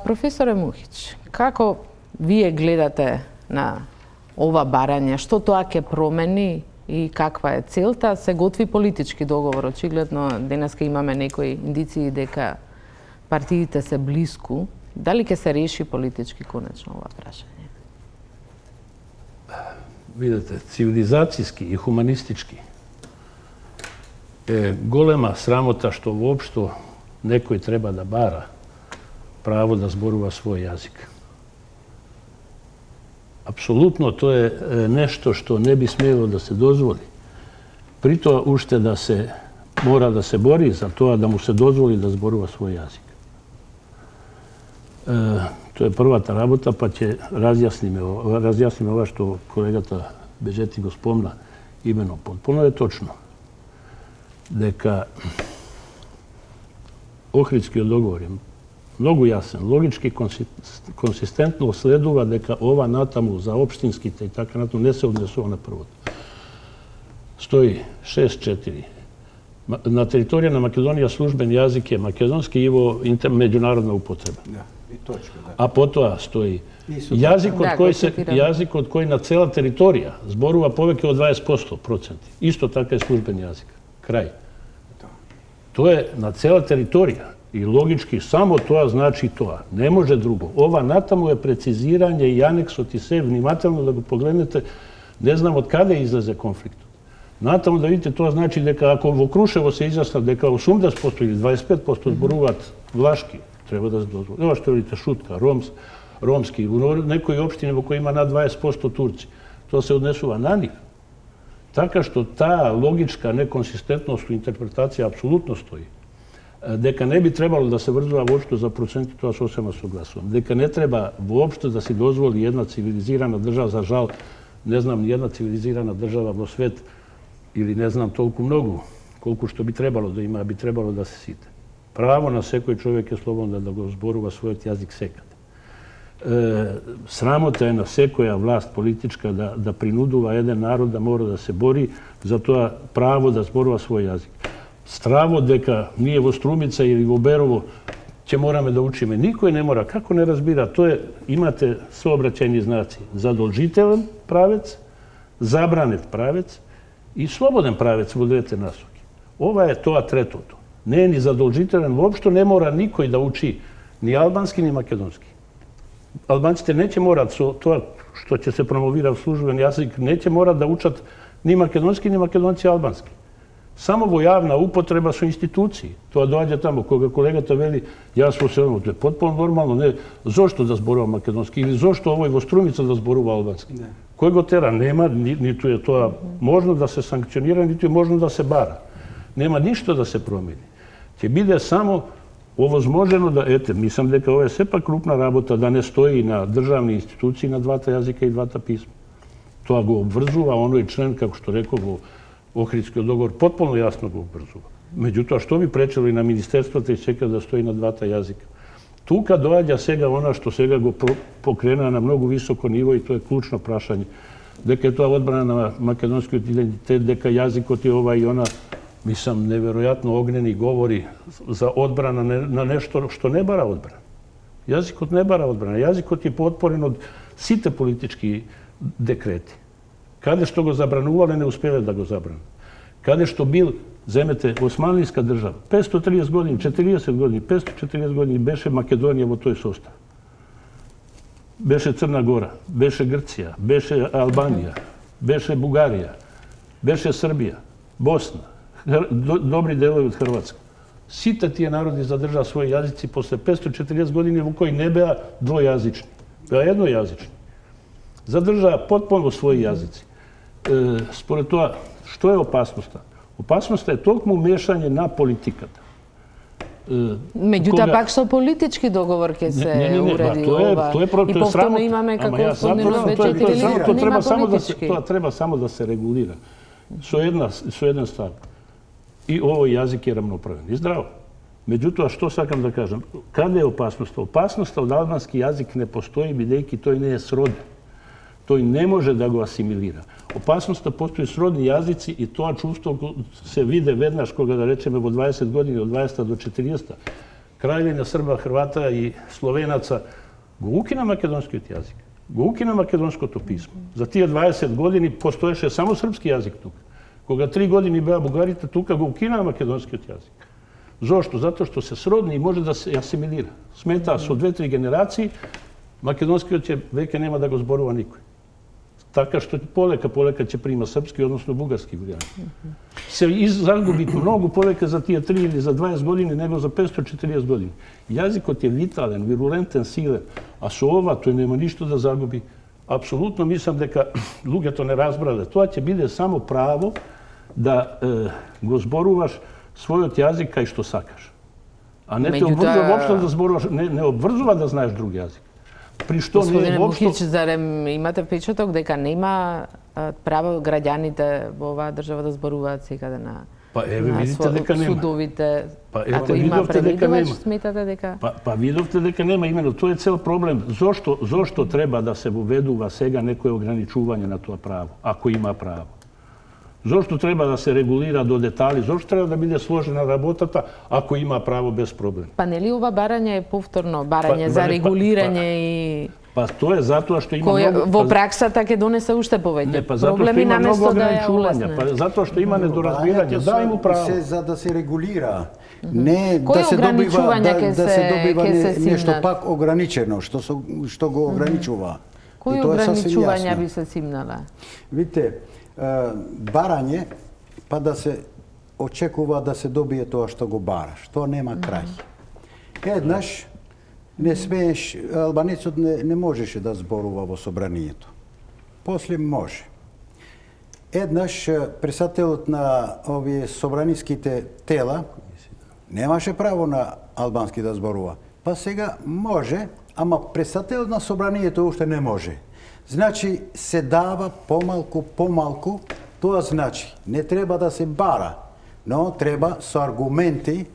Професоре Мухич, како вие гледате на ова барање? Што тоа ќе промени и каква е целта? Се готви политички договор. Очигледно, денеска имаме некои индиции дека партиите се блиску. Дали ќе се реши политички конечно ова прашање? Видете, цивилизацијски и хуманистички е голема срамота што воопшто некој треба да бара право да зборува свој јазик. Апсолутно тоа е нешто што не би смело да се дозволи. При тоа уште да се мора да се бори за тоа да му се дозволи да зборува свој јазик. To je prvata rabota, pa će razjasnime ova što kolegata Bežeti go spomna imenom. Potpuno je točno deka Ohridski dogovor je mnogo jasan, logički konsistentno sleduva deka ova natamu za opštinski i tako natamu ne se odnesova na prvot. Stoji 6.4. Na teritoriji Makedonija služben jazik je makedonski i međunarodna upotreba. A potom stoji jazik od koji na cela teritorija zboruva poveke od 20%. Isto tako je služben jazik. Kraj. To je na cela teritorija i logički samo to znači to. Ne može drugo. Ova natamu je preciziranje i aneks od sve vnimatelno da ga pogledate. Ne znam od kada izlaze konflikt. Natamo da vidite, to znači da ako u Kruševo se izjasna da je kao 80% ili 25% zboruvat vlaški, treba da se dozvoli. Evo što vidite Šutka, romski, u nekoj opštini u kojoj ima na 20% Turci. To se odnesuva na njih. Tako što ta logička nekonsistentnost u interpretaciji apsolutno stoji. Deka ne bi trebalo da se vrzuva uopšte za procenti, to se osama suglasujem. Deka ne treba uopšte da se dozvoli jedna civilizirana država, za žal, ne znam, jedna civilizirana država u svet, ili ne znam toliko mnogo, koliko što bi trebalo da ima, bi trebalo da se site. Pravo na sekoj čovjek je slobodno da ga zboruva svoj jazik sekate. Sramota je na sekoja vlast politička da prinuduva jedan narod da mora da se bori za to pravo da zboruva svoj jazik. Stravo deka nije Vostrumica ili Voberovo će morame da učime. Niko je ne mora. Kako ne razbira? To je, imate suobraćajni znaci. Zadolžitelan pravec, zabranet pravec i slobodan pravec u dvete nasoke. Ova je to, a treto to. Ne ni zadolžitelan, uopšto ne mora niko da uči ni albanski, ni makedonski. Albanci te neće morat, to što će se promovirati služben jazik, neće morat da učat ni makedonski, ni makedonci albanski. Samo javna upotreba su instituciji. To dođe tamo, koga kolega to veli, ja smo se ono, to je potpuno normalno, ne, zašto da zboruva makedonski ili zašto ovo je Vostrumica da zboruva albanski. Koji go tera? Nema, niti je to možno da se sankcionira, niti je možno da se bara. Nema ništa da se promeni. Će bide samo ovozmoženo da, mislim da ovo je sepa krupna rabota da ne stoji na državni instituciji na dvata jazika i dvata pisma. To go obvrzuva, ono je člen, kako što rekao, Ohridski dogovor, potpuno jasno go obvrzuva. Međutim, što bi prečelo i na ministerstvo, te čeka da stoji na dvata jazika. Tu kad dođa svega ona što svega go pokrena na mnogo visoko nivo i to je ključno prašanje. Deka je to odbrana na makedonski identitet, deka jazik od je ova i ona, mislim, nevjerojatno ognjeni govori za odbrana na nešto što ne bara odbrana. Jazik od ne bara odbrana. Jazik od je potporen od site politički dekreti. Kada što go zabranuvali, ne uspjeli da go zabranu. Kada što bil, zemete, Osmanlijska država, 530 godina, 40 godina, 540 godina, beše Makedonija u toj sostav. Beše Crna Gora, beše Grcija, beše Albanija, beše Bugarija, beše Srbija, Bosna, dobri delovi od Hrvatska. Sita ti je narodi zadržao svoje jazici posle 540 godina u koji ne bea dvojazični, bea jednojazični. Zadržava potpuno svoji jazici. Spored toga, što je opasnost? Opasnost je toliko umješanje na politikata. Međutim, pak što politički dogovor ke se uredi ova i povtorno imame kako spodnino većeti ili nema politički. To treba samo da se regulira. Su jedan stav. I ovo jazik je ravnopravan i zdravo. Međutim, što sakam da kažem? Kada je opasnost? Opasnost od albanski jazik ne postoji, videjki, to i ne je sroden. To i ne može da go asimilira. Opasnost da postoji srodni jazici i to čustvo se vide vednaš koga da rečemo od 20 godina, od 20 do 40. Kraljevina Srba, Hrvata i Slovenaca go ukina makedonski jazik. Go ukina makedonsko to pismo. Za tije 20 godini postoješe samo srpski jazik tu. Koga 3 godini bea Bugarita, tuka go ukina makedonski jazik. Zašto? Zato što se srodni može da se asimilira. Smeta su 2-3 generacije, makedonski će veke nema da go zboruva nikoj. Tako što poleka će prima srpski, odnosno bugarski varijant. Se zagubi mnogo poleka za tije 3 ili za 20 godina nego za 540 godina. Jazik od je vitalen, virulenten, silen, a su ova, to nema ništa da zagubi. Apsolutno mislim da luge to ne razbrale. To će bide samo pravo da go zboruvaš svoj od jazika i što sakaš. A ne te obvrzuva uopšte da zboruvaš, ne obvrzuva da znaš drugi jazik. при што не Господине е воопшто... Букич, зарем имате впечаток дека нема право граѓаните во оваа држава да зборуваат секаде на Па еве видите дека нема. Судовите, Па ако има видовте дека преведувач, нема. сметате дека... Па видовте дека нема, имено тој е цел проблем. Зошто треба да се воведува сега некое ограничување на тоа право, ако има право? Зошто треба да се регулира до детали? Зошто треба да биде сложена работата ако има право без проблем? Па нели ова барање е повторно барање за регулирање и... Па тоа е затоа што има многу... многу... Во праксата ќе донесе уште повеќе Не, па затоа што има многу ограничувања, па затоа што има недоразбирање, дај му право. Се за да се регулира. Не Кои да се добива ограничувања да се добива ќе се нешто симнат? пак ограничено, што го ограничува. Кои ограничувања би се симнале? Видите, барање, па да се очекува да се добие тоа што го бараш. Тоа нема крај. Еднаш не смееш, албанецот не можеше да зборува во собранието. После може. Еднаш председателот на овие собраниските тела немаше право на албански да зборува. Па сега може, ама председателот на собранието уште не може. Значи се дава помалку, тоа значи не треба да се бара, но треба со аргументи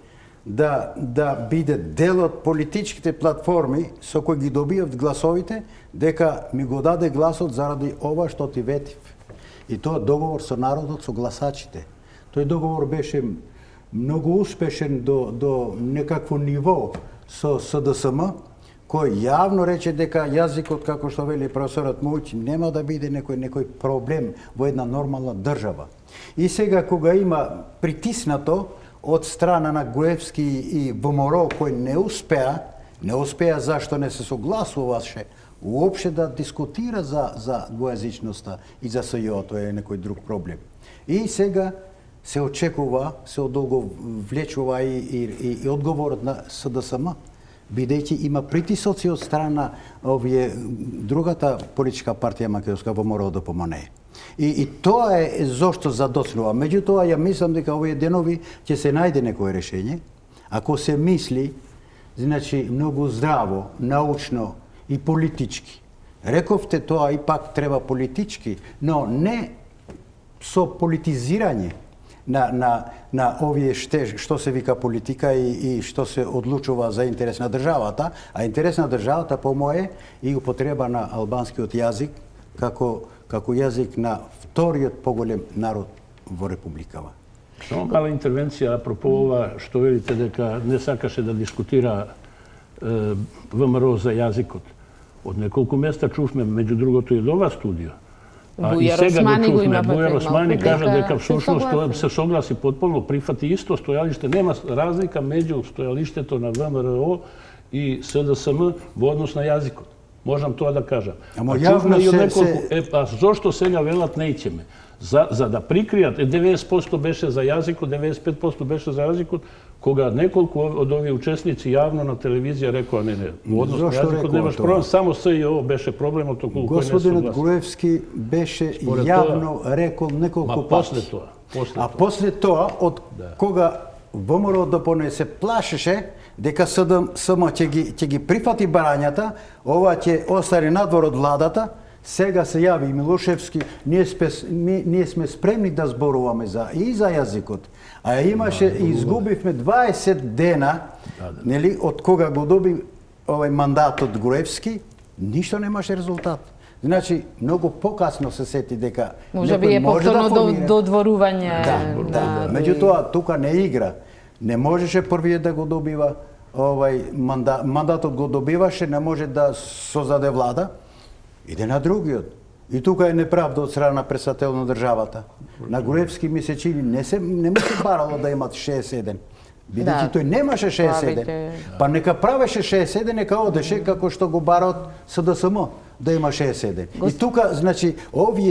да биде дел од политичките платформи со кои ги добијав гласовите, дека ми го даде гласот заради ова што ти ветив. И тоа договор со народот, со гласачите. Тој договор беше многу успешен до некакво ниво со СДСМ, кој јавно рече дека јазикот, како што вели професорот Мујч, нема да биде некој проблем во една нормална држава. И сега кога има притиснато од страна на Груевски и ВМРО, кој не успеа зашто не се согласуваше уопште да дискутира за двојазичноста и за СЈО, тоа е некој друг проблем. И сега се очекува, се одолговлечува и одговорот на СДСМ, бидејќи има притисоци од страна овие другата политичка партија македонска ВМРО ДПМН. И тоа е зошто задоцнува. Меѓутоа, ја мислам дека овие денови ќе се најде некој решење, ако се мисли, значи, многу здраво, научно и политички. Рековте тоа и пак треба политички, но не со политизирање на овие што се вика политика и што се одлучува за интерес на државата, а интерес на државата по мое и употреба на албанскиот јазик како јазик на вториот поголем народ во републикава. Само мала интервенција апропо ова што велите дека не сакаше да дискутира ВМРО за јазикот. Од неколку места чувме, меѓу другото и од ова студио. И сега го чувме, Бујар Османи кажа дека всушност тоа се согласи потполно, прифати исто стојалиште, нема разлика меѓу стојалиштето на ВМРО и СДСМ во однос на јазикот. Можам тоа да кажам. Ама јавно а зошто сега велат неќеме? За да прикријат, 90% беше за јазикот, 95% беше за јазикот, кога неколку од овие учесници јавно на телевизија рекоа не, во однос на јазикот немаш проблем, само СЈО беше проблемот околу кој не се Господинот Груевски беше јавно рекол неколку пати. После тоа, од кога ВМРО ДПМН се плашеше дека СДСМ ќе ги прифати барањата, ова ќе остане надвор од владата, сега се јави и Милошевски, ние сме спремни да зборуваме и за јазикот. А имаше и изгубивме 20 дена, нели, од кога го доби овај мандат од Груевски, ништо немаше резултат. Значи, многу покасно се сети дека може би е повторно додворување. Да. Меѓутоа, тука не игра. Не можеше првиот да го добива овај мандатот го добиваше, не може да создаде влада. Иде на другиот. И тука е неправда од страна на председател на државата. На Груевски ми се чини не му се барало да имат 61. Бидејќи тој немаше 61. Па нека правеше 61, нека одеше како што го бара од СДСМ да има 61. И тука, значи,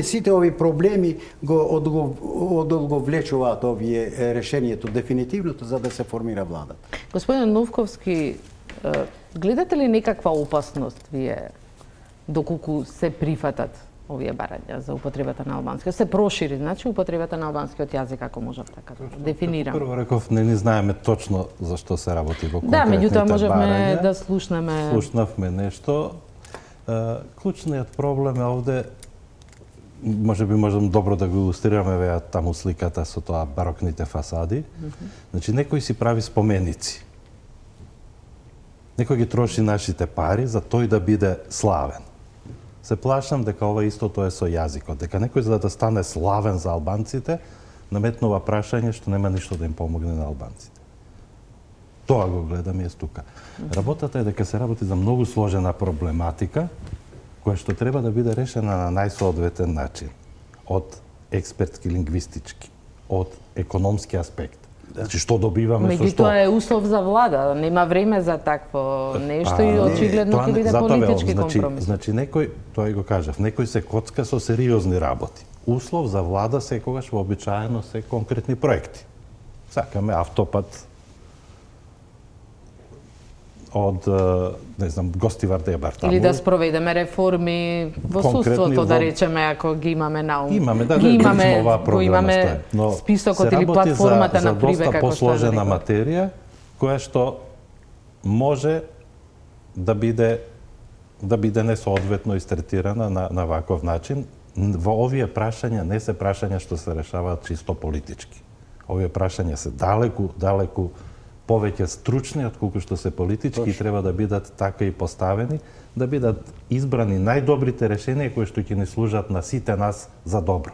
сите овие проблеми го одолговлечуваат овие решението дефинитивното за да се формира владата. Господин Новковски, гледате ли некаква опасност вие доколку се прифатат овие барања за употребата на албанскиот? Се прошири, значи, употребата на албанскиот јазик, ако можам така да дефинирам. Прво реков, не знаеме точно за што се работи во конкретните барања. Да, меѓутоа можеме да слушнеме. Слушнавме нешто. Клучниот проблем е овде, може би можем добро да го илустрираме веа таму сликата со тоа барокните фасади. Значи, некој си прави споменици. Некој ги троши нашите пари за тој да биде славен. Се плашам дека ова истото е со јазикот. Дека некој за да стане славен за албанците, наметнува прашање што нема ништо да им помогне на албанците. Тоа го гледам јас тука. Работата е дека се работи за многу сложена проблематика, која што треба да биде решена на најсоодветен начин. Од експертски, лингвистички, од економски аспект. Значи, што добиваме со што? Меѓутоа е услов за влада, нема време за такво нешто и очигледно ќе биде политички компромис. Значи, некој, тоа и го кажав, некој се коцка со сериозни работи. Услов за влада секогаш вообичаено се конкретни проекти. Сакаме автопат од, не знам, Гостивар-Дебар таму. Или да спроведеме реформи во судството, да речеме, ако ги имаме на ум. Имаме, да, имаме списокот или платформата на Прибе, како како што посложена материја, која што може да биде несоодветно истретирана на ваков начин. Во овие прашања не се прашања што се решаваат чисто политички. Овие прашања се далеку повеќе стручни отколку што се политички и треба да бидат така и поставени, да бидат избрани најдобрите решенија кои што ќе ни служат на сите нас за добро.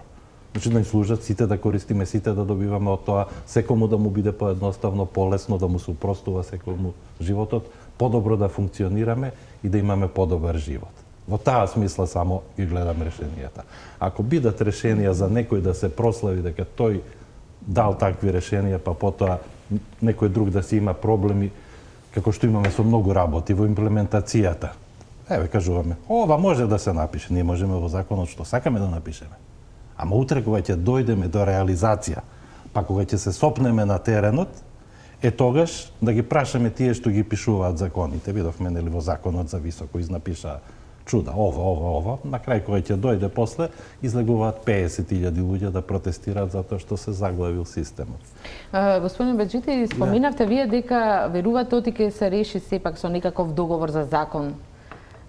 Значи да ни служат сите, да користиме сите, да добиваме од тоа, секому да му биде поедноставно, полесно, да му се упростува секому животот, подобро да функционираме и да имаме подобар живот. Во таа смисла само ги гледам решенијата. Ако бидат решенија за некој да се прослави дека тој дал такви решенија, па потоа некој друг да си има проблеми, како што имаме со многу работи во имплементацијата. Еве, кажуваме, ова може да се напише, ние можеме во законот што сакаме да напишеме. Ама утре кога ќе дојдеме до реализација, па кога ќе се сопнеме на теренот, тогаш да ги прашаме тие што ги пишуваат законите. Видовме нели во законот за високо изнапиша чуда, ова, на крај кога ќе дојде после, излегуваат 50.000 луѓе да протестираат затоа што се заглавил системот. Господин Беџити, споминавте вие дека верувате оти ќе се реши сепак со некаков договор за закон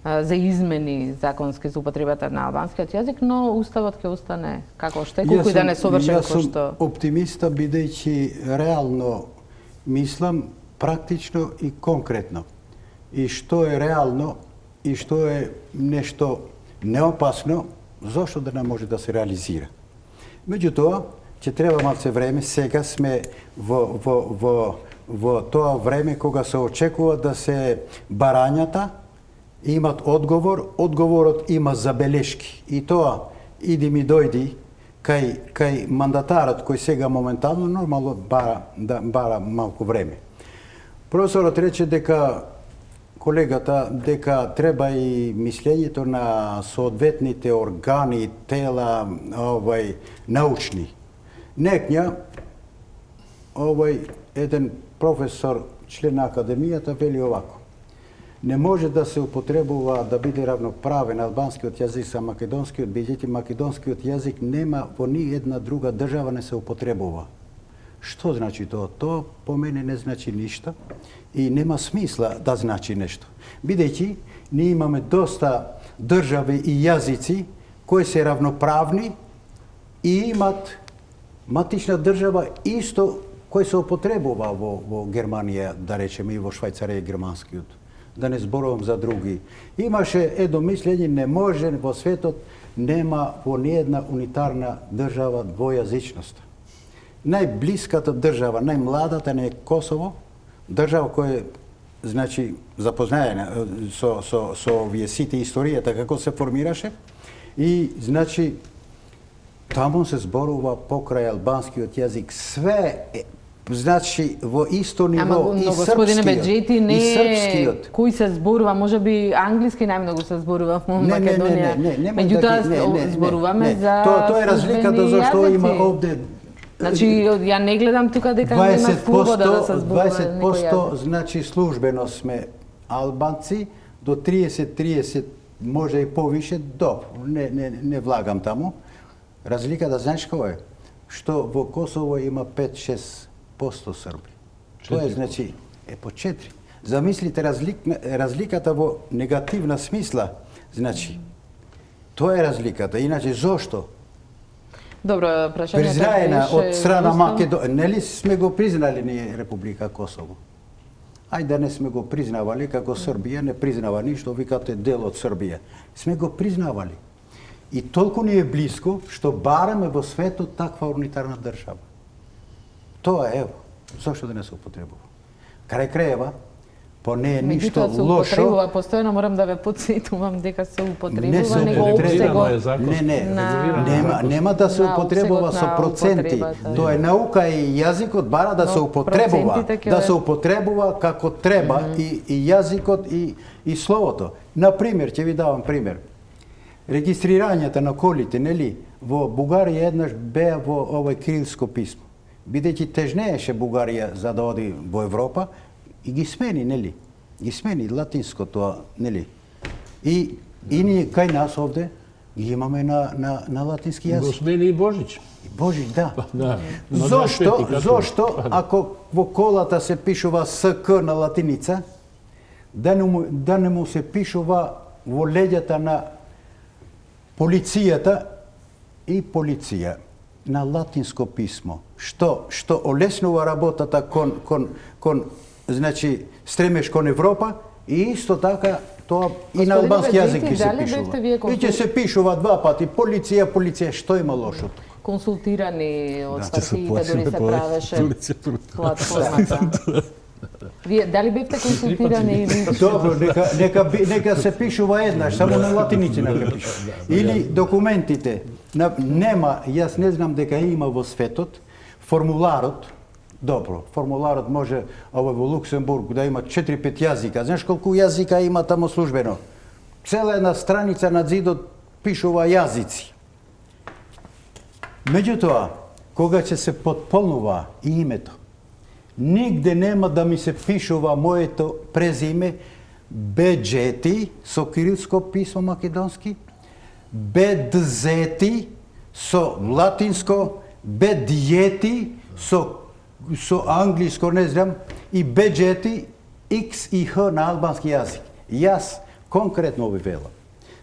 за измени законски за употребата на албанскиот јазик, но уставот ќе остане како што е, колку и да не совршен кој што. Јас сум оптимиста бидејќи реално мислам практично и конкретно. И што е реално и што е нешто неопасно, зошто да не може да се реализира. Меѓутоа, ќе треба малце време, сега сме во тоа време кога се очекува да се барањата имат одговор, одговорот има забелешки. И тоа иди ми дојди кај мандатарот кој сега моментално нормално бара малку време. Професорот рече дека колегата дека треба и мислењето на соодветните органи, тела, научни. Некња еден професор, член на академијата, вели овако: не може да се употребува да биде равноправен албанскиот јазик со македонскиот, бидејќи македонскиот јазик нема во ни една друга држава не се употребува. Што значи тоа? Тоа по мене не значи ништо и нема смисла да значи нешто. Бидејќи ние имаме доста држави и јазици кои се равноправни и имат матична држава исто кој се употребува во Германија, да речеме, и во Швајцарија германскиот. Да не зборувам за други. Имаше едно мислење, не може во светот нема во ниедна унитарна држава двојазичност. Најблиската држава, најмладата не е Косово, држава која значи запознаена со овие сите историјата како се формираше и значи таму се зборува покрај албанскиот јазик све значи во исто ниво и српскиот, и српскиот. Кој се зборува, можеби англиски најмногу се зборува во Македонија. Меѓутоа зборуваме за тоа е разликата зашто има овде. Значи ја не гледам тука дека нема слобода да се зборува некој јазик. 20% значи службено сме албанци, до 30 може и повише, не влагам таму. Разликата знаеш која е? Што во Косово има 5-6% срби. Тоа е значи по 4. Замислите разликата во негативна смисла. Значи, тоа е разликата. Иначе, зошто? Добро, прашањето Признаена беше од страна уставно. Македонија. Нели сме го признали ние Република Косово? Ајде да не сме го признавали, како Србија не признава ништо, викате дел од Србија. Сме го признавали. И толку ни е близко, што бараме во светот таква унитарна држава. Тоа е, ево, зошто да не се употребува? Крај крајева, по не е ништо Меѓутоа се лошо. употребува, постојано морам да ве подсетувам дека се Не употребува, се него употребува. опсего. Нема да се на употребува со опсегот на проценти. употребата. Тоа е наука и јазикот бара да Но се употребува, процентите ќе да ве- се употребува како треба и јазикот и словото. На пример, ќе ви давам пример. Регистрирањето на колите, нели, во Бугарија еднаш беа во овој кирилско писмо. Бидејќи тежнееше Бугарија за да оди во Европа и ги смени, нели? Ги смени латинско тоа, нели? И ние кај нас овде ги имаме на латински јазик. Го смени и Божич. Божич, да. Да. Зошто, ако во колата се пишува СК на латиница, да не му се пишува во леѓата на полицијата и полиција на латинско писмо, што олеснува работата кон значи стремеш кон Европа и исто така тоа и на албански јазик ќе се дали бевте вие пишува. И ќе се пишува два пати полиција, што има лошо тука? консултирани од Ще се партиите, дури се правеше полиција против. платформата. Вие дали бевте консултирани или Добро, нека се пишува еднаш, само на латиницина ќе пишува. Или документите. Нема, јас не знам дека има во светот, формуларот, добро, формуларот може во Луксембург да има 4-5 јазика. Знаеш колку јазика има тамо службено? Цела една страница на зидот пишува јазици. Меѓутоа, кога ќе се потполнува името, нигде нема да ми се пишува моето презиме Беджети со кирилско писмо македонски, Бедзети со латинско, Бедјети со англиско, не знам, и Беджети X и Х на албански јазик. Јас конкретно ви велам,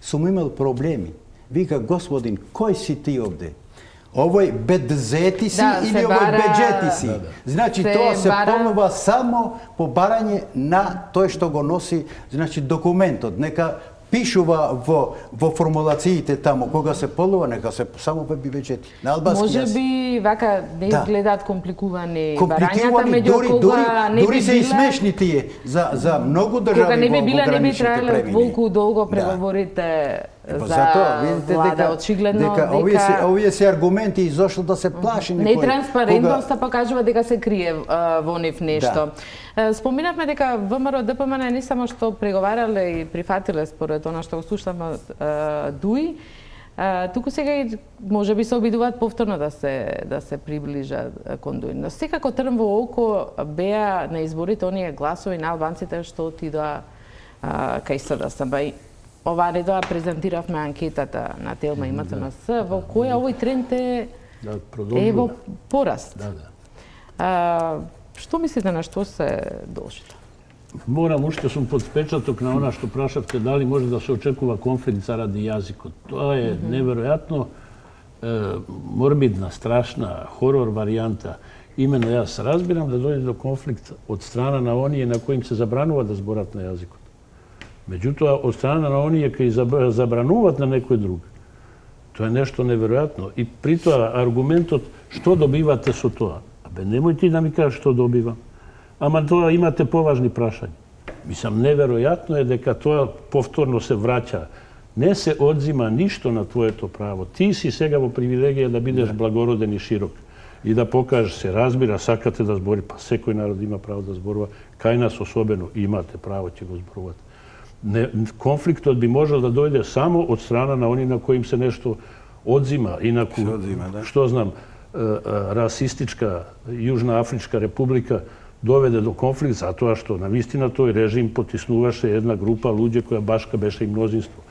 сум имал проблеми. Вика, господин, кој си ти овде? Овој Бедзети си или овој Беджети си? Значи, тоа се полнува само по барање на тој што го носи, значи, документот. Нека пишува во формулациите тамо, кога се полнува, нека се само Беджети. На албански јазик. може би вака не изгледаат компликувани барањата, меѓу кога не би дури се и смешни тие за многу држави. Кога не би била, не би траеле премини. толку долго преговорите Затоа, за видите влада, очигледно дека овие се аргументи и зошто да се плаши некој. Нетранспарентноста покажува дека се крие во нив нешто. Споминавме дека ВМРО ДПМН не само што преговарале и прифатиле според она што го слушаме од ДУИ, туку сега и можеби се обидуваат повторно да се приближат кон ДУИ. Но секако трн во око беа на изборите оние гласови на албанците што отидоа кај СДСМ. Ова редоа презентиравме анкетата на Телма и МТНС, во која овој тренд е во пораст. Што мислите на што се дошито? Морам, уште сум под впечаток на она што прашавте, дали може да се очекува конфликт заради јазикот. Тоа е неверојатно морбидна, страшна, хорор варијанта. Имено јас разбирам да дојде до конфликт од страна на оние на кои им се забранува да зборат на јазикот. Меѓутоа, од страна на оние кои забрануваат на некој друг, тоа е нешто неверојатно. И при тоа аргументот, што добивате со тоа? Абе, немој ти да ми кажеш што добивам. Ама тоа имате поважни прашања. Мислам, неверојатно е дека тоа повторно се враќа. Не се одзима ништо на твоето право. Ти си сега во привилегија да бидеш благороден и широк. И да покажеш се разбира, сакате да збори, па секој народ има право да зборува. Кај нас особено имате право, ќе го зборувате. Конфликтот би можел да дојде само од страна на они на кои им се нешто одзима. Инаку, што знам, расистичка Јужна Афричка република доведе до конфликт затоа што навистина тој режим потиснуваше една група луѓе која башка беше и мнозинство.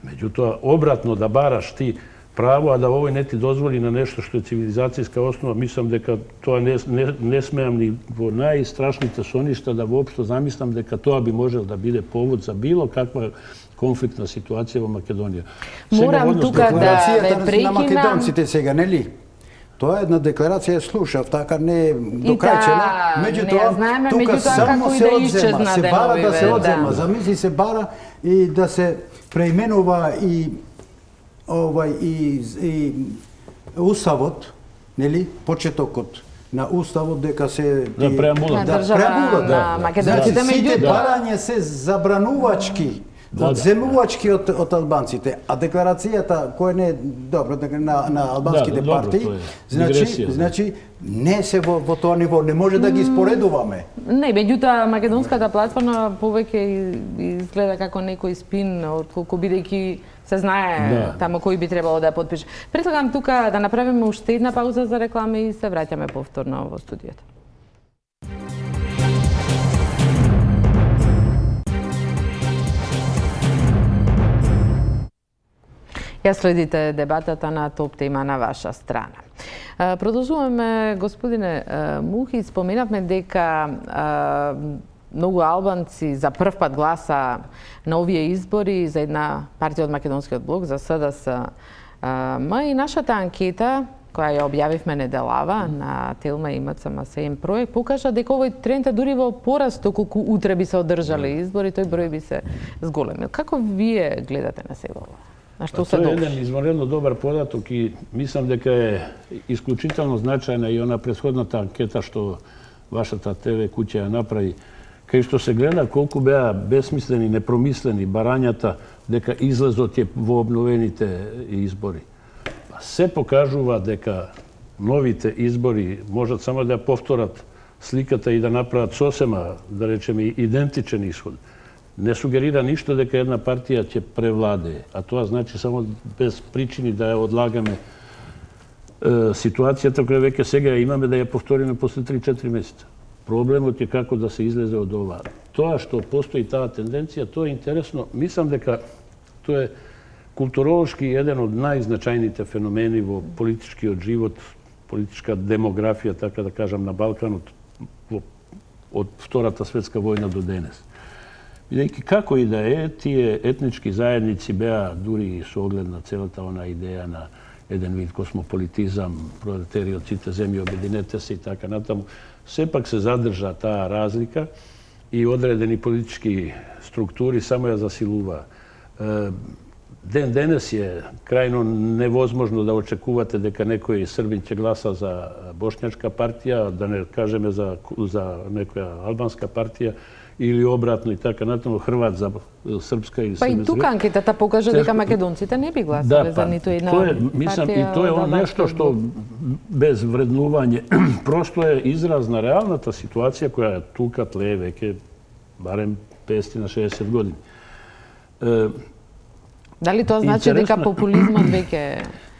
Меѓутоа, обратно да бараш ти pravo, a da ovoj ne ti dozvoli na nešto što je civilizacijska osnova, mislim da to ne smijam ni po najstrašnite soništa da uopšte zamislim da to bi možel da bide povod za bilo kakva konfliktna situacija u Makedoniji. Moram tuka da me prekinem. Na Македонците сега, нели? Тоа е една декларација, слушав, така не докрајчена. Меѓутоа, тука само се одзема, се бара да се одзема. Замисли се бара и да се преименува и уставот, нели, почетокот на уставот дека се да преамбулата. Да, македонците сите барања се забранувачки. Одземувачки од албанците, а декларацијата која не е добро на албанските партии, значи не се во тоа ниво, не може да ги споредуваме. Не, меѓутоа македонската платформа повеќе изгледа како некој спин, отколку бидејќи се знае тамо кој би требало да ја потпише. Предлагам тука да направиме уште една пауза за реклама и се враќаме повторно во студиото. Ја следите дебатата на Топ тема на ваша страна. Продолжуваме, господине Мухи, споменавме дека многу албанци за прв пат гласа на овие избори за една партија од Македонскиот блок, за СДСМ, и нашата анкета, која ја објавивме неделава на Телма и МЦМСМ проект, покажа дека овој тренд е дури во пораст, колку утре би се одржале избори, тој број би се зголемил. Како вие гледате на сега ова? Тоа е еден изморено добар податок и мислам дека е исклучително значајна и она претходната анкета што вашата ТВ куќа ја направи, кај што се гледа колку беа бесмислени, непромислени барањата дека излезот е во обновените избори. Се покажува дека новите избори можат само да повторат сликата и да направат сосема, да речеме, идентичен исход. Не сугерира ништо дека една партија ќе превладее, а тоа значи само без причини да ја одлагаме ситуацијата која веќе сега имаме да ја повториме после 3-4 месеца. Проблемот е како да се излезе од ова. Тоа што постои таа тенденција, тоа е интересно. Мислам дека тоа е културолошки еден од најзначајните феномени во политичкиот живот, политичка демографија, така да кажам, на Балканот од Втората светска војна до денес. Бидејќи како и да е, тие етнички заедници беа дури со оглед на целата она идеја на еден вид космополитизам, пролетари од сите земји обединете се и така натаму, сепак се задржа таа разлика и одредени политички структури само ја засилува. Ден денес е крајно невозможно да очекувате дека некој србин ќе гласа за бошњачка партија, да не кажеме за некоја албанска партија, или обратно и така натаму, Хрват за српска или па и тука анкетата покажа дека македонците не би гласале за ниту една партија. И тоа е нешто што без вреднување просто е израз на реалната ситуација која тука тлее веќе барем 50 на 60 години. Дали тоа значи дека популизмот веќе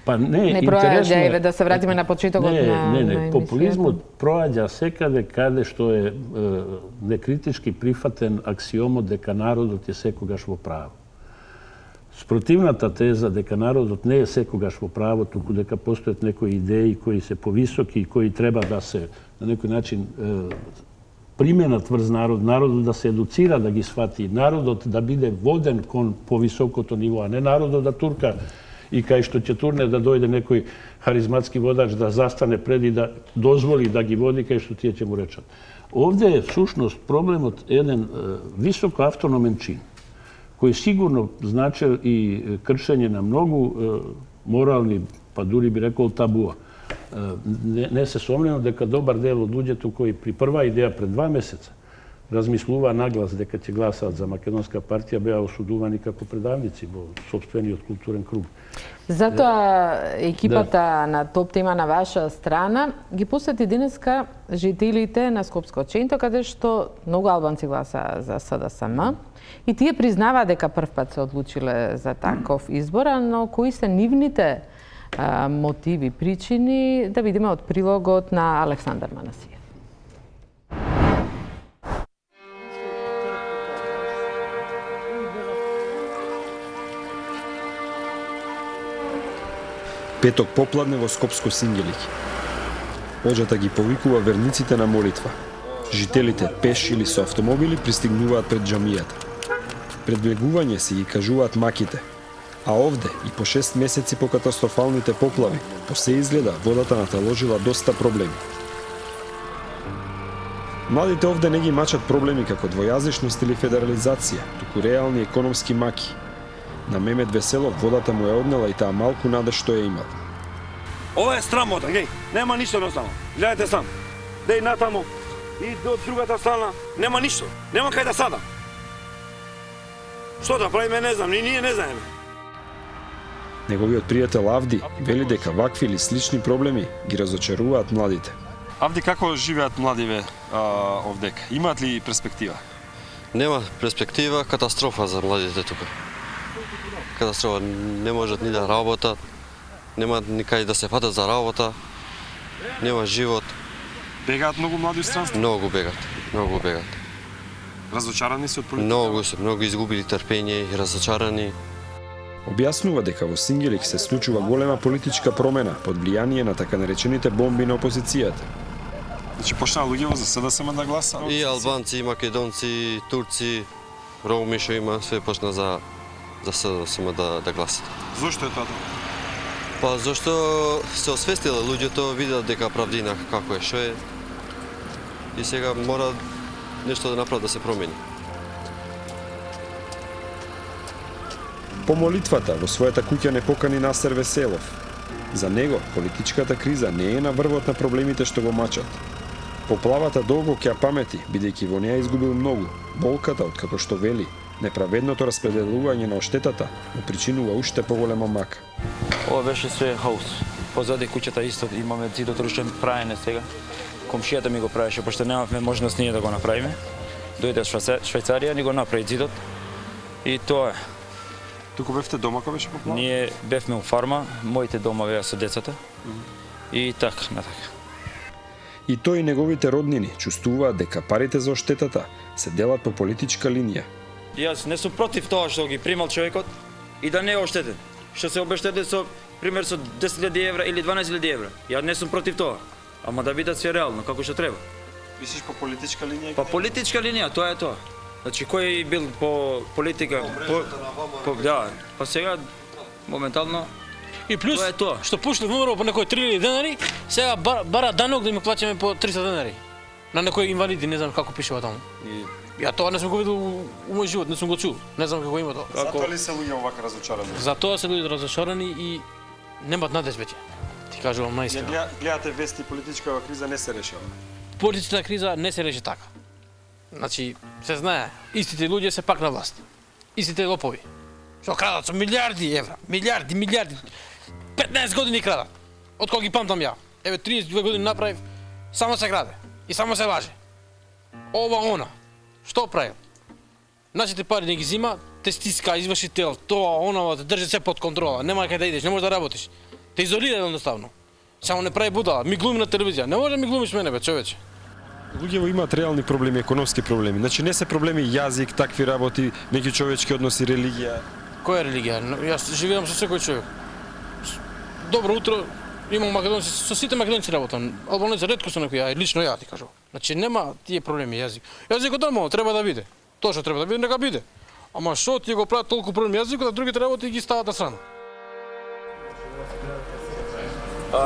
не проаѓа, да се вратиме на почетокот на Не, популизмот проаѓа секаде каде што е некритички прифатен аксиомот дека народот е секогаш во право. Спротивната теза дека народот не е секогаш во право, туку дека постојат некои идеи кои се повисоки и кои треба да се на некој начин применат врз народот да се едуцира, да ги свати, народот да биде воден кон повисокото ниво, а не народот да турка и кај што ќе турне да дојде некој харизматски водач да застане пред и да дозволи да ги води кај што тие ќе му речат. Овде е всушност проблемот еден високо автономен чин, кој сигурно значи и кршење на многу морални, па дури би рекол табуа. Не се сомнено дека добар дел од луѓето кои при прва идеја пред 2 месеца размислува наглас дека ќе гласаат за македонска партија, беа осудувани како предавници во сопствениот културен круг. Затоа екипата на Топ тема на ваша страна ги посети денеска жителите на Скопско Ченто, каде што многу албанци гласаа за СДСМ и тие признаваа дека прв пат се одлучиле за таков избор, но кои се нивните мотиви, причини, да видиме од прилогот на Александар Манасиев. петок попладне во Скопско Сингелиќ. Оџата ги повикува верниците на молитва. Жителите пеш или со автомобили пристигнуваат пред џамијата. Пред влегување си ги кажуваат маките. А овде и по 6 месеци по катастрофалните поплави, по се изгледа водата наталожила доста проблеми. Младите овде не ги мачат проблеми како двојазичност или федерализација, туку реални економски маки. На Мемет Веселов водата му е однела и таа малку надеж што ја имал. Ова е срамота, геј, нема ништо едноставно. Гледате сам. Деј натаму и до другата страна нема ништо. Нема кај да садам. Што да правиме, не знам, ни ние не знаеме. Неговиот пријател Авди вели дека вакви или слични проблеми ги разочаруваат младите. Авди, како живеат младиве овдека? Имаат ли перспектива? Нема перспектива, катастрофа за младите тука. Катастрофа, не можат ни да работат, нема никај да се фатат за работа, нема живот. Бегаат многу млади странство? Многу бегаат. Разочарани се од политика? Многу изгубили трпење и разочарани. Објаснува дека во Сингелиќ се случува голема политичка промена под влијание на така наречените бомби на опозицијата. Значи почнаа луѓе за СДСМ да гласаат? И албанци, и македонци, и турци, роми што има, све почна за СДСМ да гласат. Зошто е тоа? Па зашто се освестиле луѓето, видат дека правдина како е, што е. И сега мора нешто да направи да се промени. По молитвата во својата куќа не покани Насер Веселов. За него политичката криза не е на врвот на проблемите што го мачат. Поплавата долго ќе памети, бидејќи во неа изгубил многу. Болката, откако што вели, неправедното распределување на оштетата му причинува уште поголема мака. Ова беше све хаос. Позади куќата исто имаме зидот рушен праене сега. Комшијата ми го правеше, пошто немавме можност ние да го направиме. Дојде Швајцарија, ни го направи зидот. И тоа е. Туку бевте дома кога беше поплава? Ние бевме у фарма, моите дома беа со децата. И така, натака. И тој и неговите роднини чувствуваат дека парите за оштетата се делат по политичка линија. Јас не сум против тоа што ги примал човекот и да не е оштетен. Што се обештеде со пример со 10.000 евра или 12.000 евра. Ја не сум против тоа. Ама да бидат све реално, како што треба. Мислиш по политичка линија? По политичка линија, тоа е тоа. Значи, кој бил по политика? Да, па сега, моментално, и плюс, тоа е тоа. Што пушли номеро по некој 3.000 денари, сега бара данок да ми плаќаме по 300 денари. На некој инвалиди, не знам како пишува таму. Ја тоа не сум го видел у мој живот, не сум го чул. Не знам како има тоа. Затоа ли се луѓе овака разочарани? Затоа се луѓе разочарани и немаат надеж веќе. Ти кажувам наистина. Гледате вести, политичка криза не се решава. Политичка криза не се реши така. Значи, се знае, истите луѓе се пак на власт. Истите лопови. Што крадат со милиарди евра, милиарди. 15 години крадат. Од кога ги памтам ја. Еве 32 години направив, само се краде и само се лаже. Ова она. Што прави? Нашите пари не ги зима, те стиска извршител, тоа, она, те држи се под контрола. Нема кај да идеш, не можеш да работиш. Те изолира едноставно. Само не прави будала, ми глуми на телевизија. Не може да ми глумиш мене, бе, човече. Луѓето имаат реални проблеми, економски проблеми. Значи не се проблеми јазик, такви работи, меѓучовечки односи, религија. Која религија? Јас живеам со секој човек. Добро утро, имам македонци, со сите македонци работам. Албанеци ретко со некој, лично ја ти кажувам. Значи нема тие проблеми јазик. Јазикот нормално треба да биде. Тоа што треба да биде, нека биде. Ама што ти го прават толку проблеми јазикот, а другите работи ги стават на страна.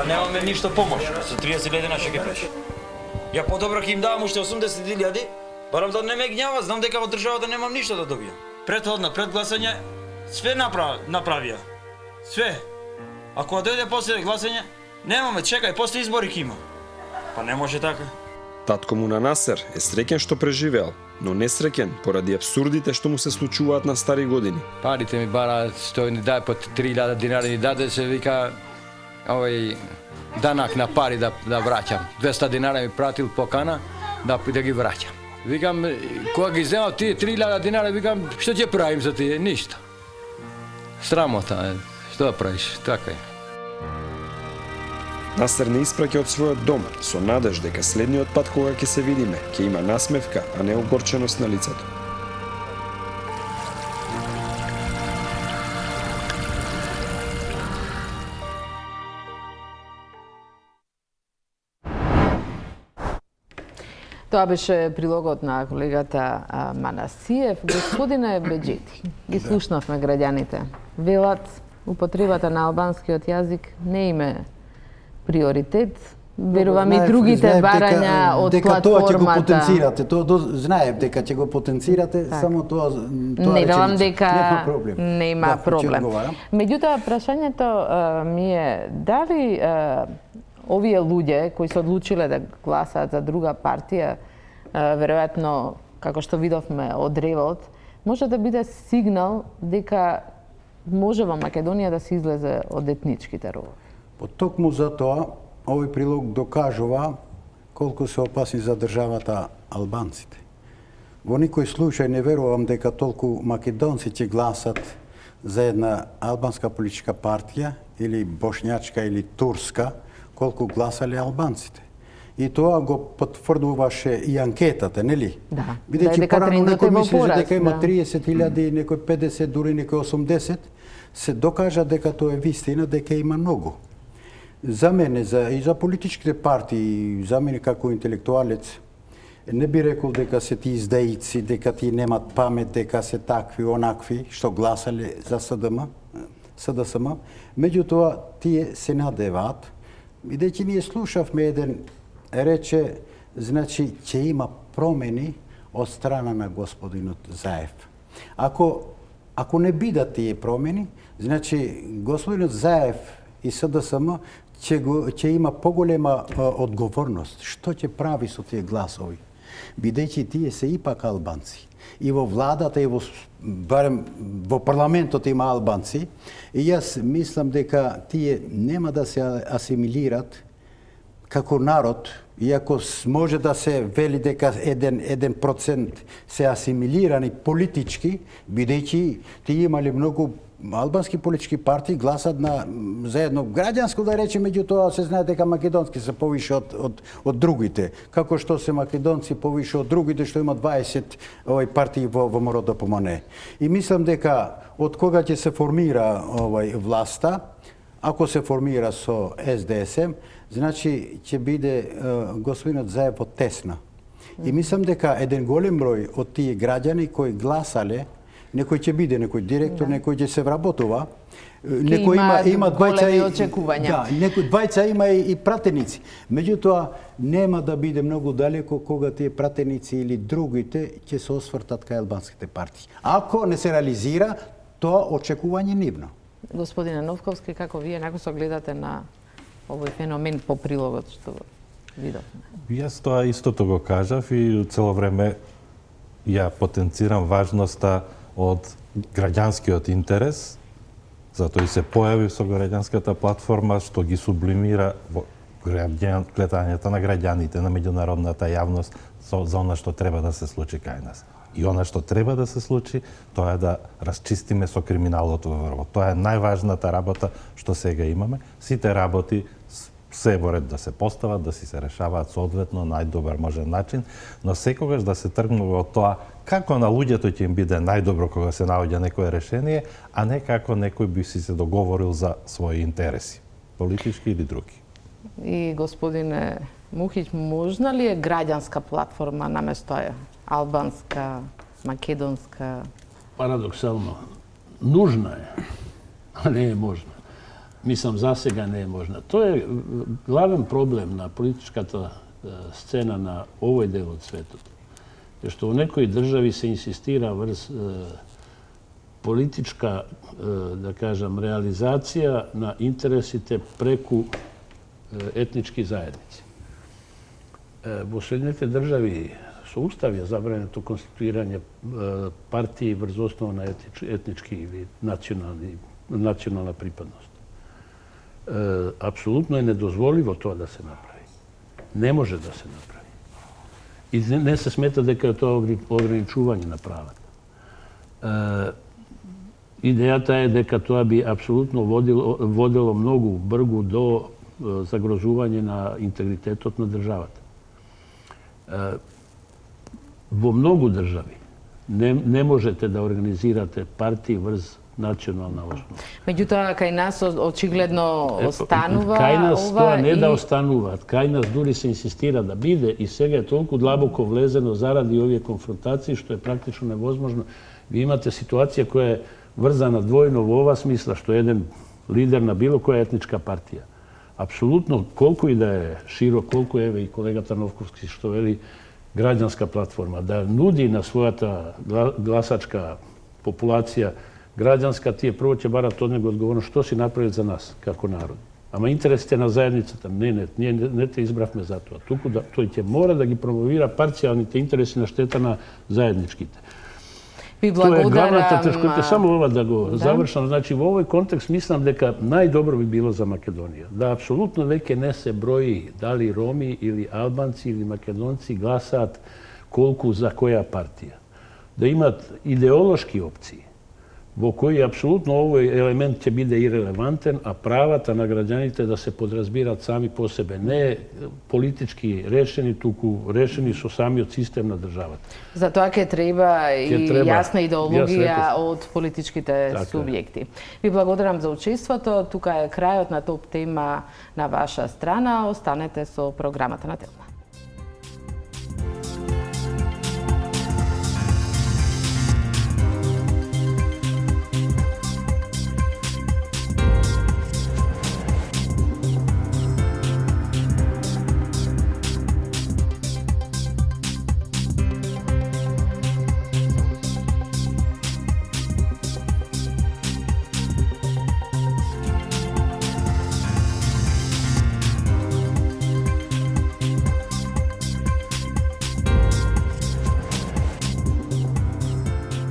Немаме ништо помош, со 30.000 што ќе правиш. Ја подобро ќе им давам уште 80.000, барам да не ме гњава, знам дека од државата немам ништо да добијам. Предходно, пред гласање, све направија. Све. А кога дојде после гласање, немаме, чекај, после избори ќе има. Па не може така. Татко му на Насер е среќен што преживеал, но несреќен поради абсурдите што му се случуваат на стари години. Парите ми бара, што ни даде по 3.000 динари, ни даде се вика данак на пари да враќам. 200 динара ми пратил покана да ги враќам. Викам, кога ги земав тие 3.000 динара, викам, што ќе правим за тие? Ништо. Срамота, што да правиш, така е. Насер не испраќа од својот дом, со надеж дека следниот пат кога ќе се видиме, ќе има насмевка, а не огорченост на лицето. Тоа беше прилогот на колегата Манасиев. Господине Беџети, ги слушнавме граѓаните. Велат, употребата на албанскиот јазик не име приоритет. Верувам и другите барања од дека платформата. Дека тоа ќе го потенцирате, знаев дека ќе го потенцирате, само тоа не велам дека нема Да, проблем. Меѓутоа, прашањето ми е дали овие луѓе кои се одлучиле да гласаат за друга партија, веројатно, како што видовме од Револт, може да биде сигнал дека може во Македонија да се излезе од етничките ровови. Токму за тоа, овој прилог докажува колку се опасни за државата албанците. Во никој случај не верувам дека толку македонци ќе гласат за една албанска политичка партија или бошњачка или турска, колку гласале албанците. И тоа го потврдуваше и анкетата, нели? Да. Бидејќи порано некој мислеше дека има 30.000, некој 50, дури некој 80, се докажа дека тоа е вистина, дека има многу. За мене, и за политичките партии, за мене како интелектуалец, не би рекол дека се ти издаици, дека ти немат памет, дека се такви, онакви, што гласале за СДСМ. Меѓутоа, тие се надеваат. Бидејќи ние слушавме еден рече, значи, ќе има промени од страна на господинот Заев. Ако не бидат тие промени, значи, господинот Заев и СДСМ ќе има поголема одговорност. Што ќе прави со тие гласови? Бидејќи тие се ипак албанци. И во владата, и барем во парламентот има албанци. И јас мислам дека тие нема да се асимилират како народ, иако може да се вели дека 1% се асимилирани политички, бидејќи тие имале многу албански политички партии гласат за едно граѓанско, да рече, меѓутоа се знае дека македонски се повише од другите. Како што се македонци повише од другите, што има 20 партии во Мород да помане. И мислам дека од кога ќе се формира власта, ако се формира со СДСМ, значи ќе биде господинот Заев од Тесна. И мислам дека еден голем број од тие граѓани кои гласале, некој ќе биде, некој директор, некој ќе се вработува, некој има големи очекувања. Да, некој двајца има и пратеници. Меѓутоа, нема да биде многу далеко кога тие пратеници или другите ќе се освртат кај албанските партии. Ако не се реализира, тоа очекување нивно. Господине Новковски, како вие накусо гледате на овој феномен по прилогот што видовме? Јас тоа истото го кажав и цело време ја потенцирам важноста од граѓанскиот интерес, затоа и се појави со граѓанската платформа што ги сублимира во гледањето на граѓаните, на меѓународната јавност за она што треба да се случи кај нас. И она што треба да се случи, тоа е да расчистиме со криминалот во Врво. Тоа е најважната работа што сега имаме. Сите работи се во ред да се постават, да си се решаваат соодветно најдобар можен начин, но секогаш да се тргнува од тоа како на луѓето ќе им биде најдобро кога се наоѓа некое решение, а не како некој би си се договорил за своји интереси, политички или други. И господине Мухиќ, можна ли е граѓанска платформа наместо албанска, македонска? Парадоксално, нужна е, а не е можна. Мислам, за сега не е можна. Тоа е главен проблем на политичката сцена на овој дел од светот. Е што во некои држави се инсистира врз политичка, да кажам, реализација на интересите преку етнички заедници. Во Соединетите држави со устав е забрането конституирање партии врз основа на етнички или национална припадност. Апсолутно е недозволиво тоа да се направи. Не може да се направи. И не се смета дека е тоа ограничување на правата. Идејата е дека тоа би апсолутно водело многу бргу до загрозување на интегритетот на државата. Во многу држави не можете да организирате партии врз nacionalna osnova. Меѓутоа, кај нас очигледно останува Кај нас ова тоа не да и останува, кај нас дури се инсистира да биде и сега е толку длабоко влезено заради овие конфронтации што е практично невозможно. Ви имате ситуација која е врзана двојно во ова смисла, што еден лидер на било која етничка партија, апсолутно колку и да е широк, колку еве и колега Тарновковски што вели граѓанска платформа, да нуди на својата гласачка популација граѓанска, тие прво ќе барат од него одговорност што си направил за нас како народ. Ама интересите на заедницата, ние не те избравме за тоа. Туку да тој ќе мора да ги промовира парцијалните интереси на штета на заедничките. Ви Тоа е главната благодарам. тешкота. Само ова да го завршам. Значи, во овој контекст мислам дека најдобро би било за Македонија. Да апсолутно веќе не се брои дали роми или албанци или македонци гласаат колку за која партија. Да имат идеолошки опции во кои апсолутно овој елемент ќе биде ирелевантен, а правата на граѓаните да се подразбират сами по себе, не политички решени, туку решени со самиот систем на државата. За тоа ќе треба и јасна идеологија од политичките Така субјекти. Ви благодарам за учеството. Тука е крајот на топ тема на ваша страна. Останете со програмата на Телма.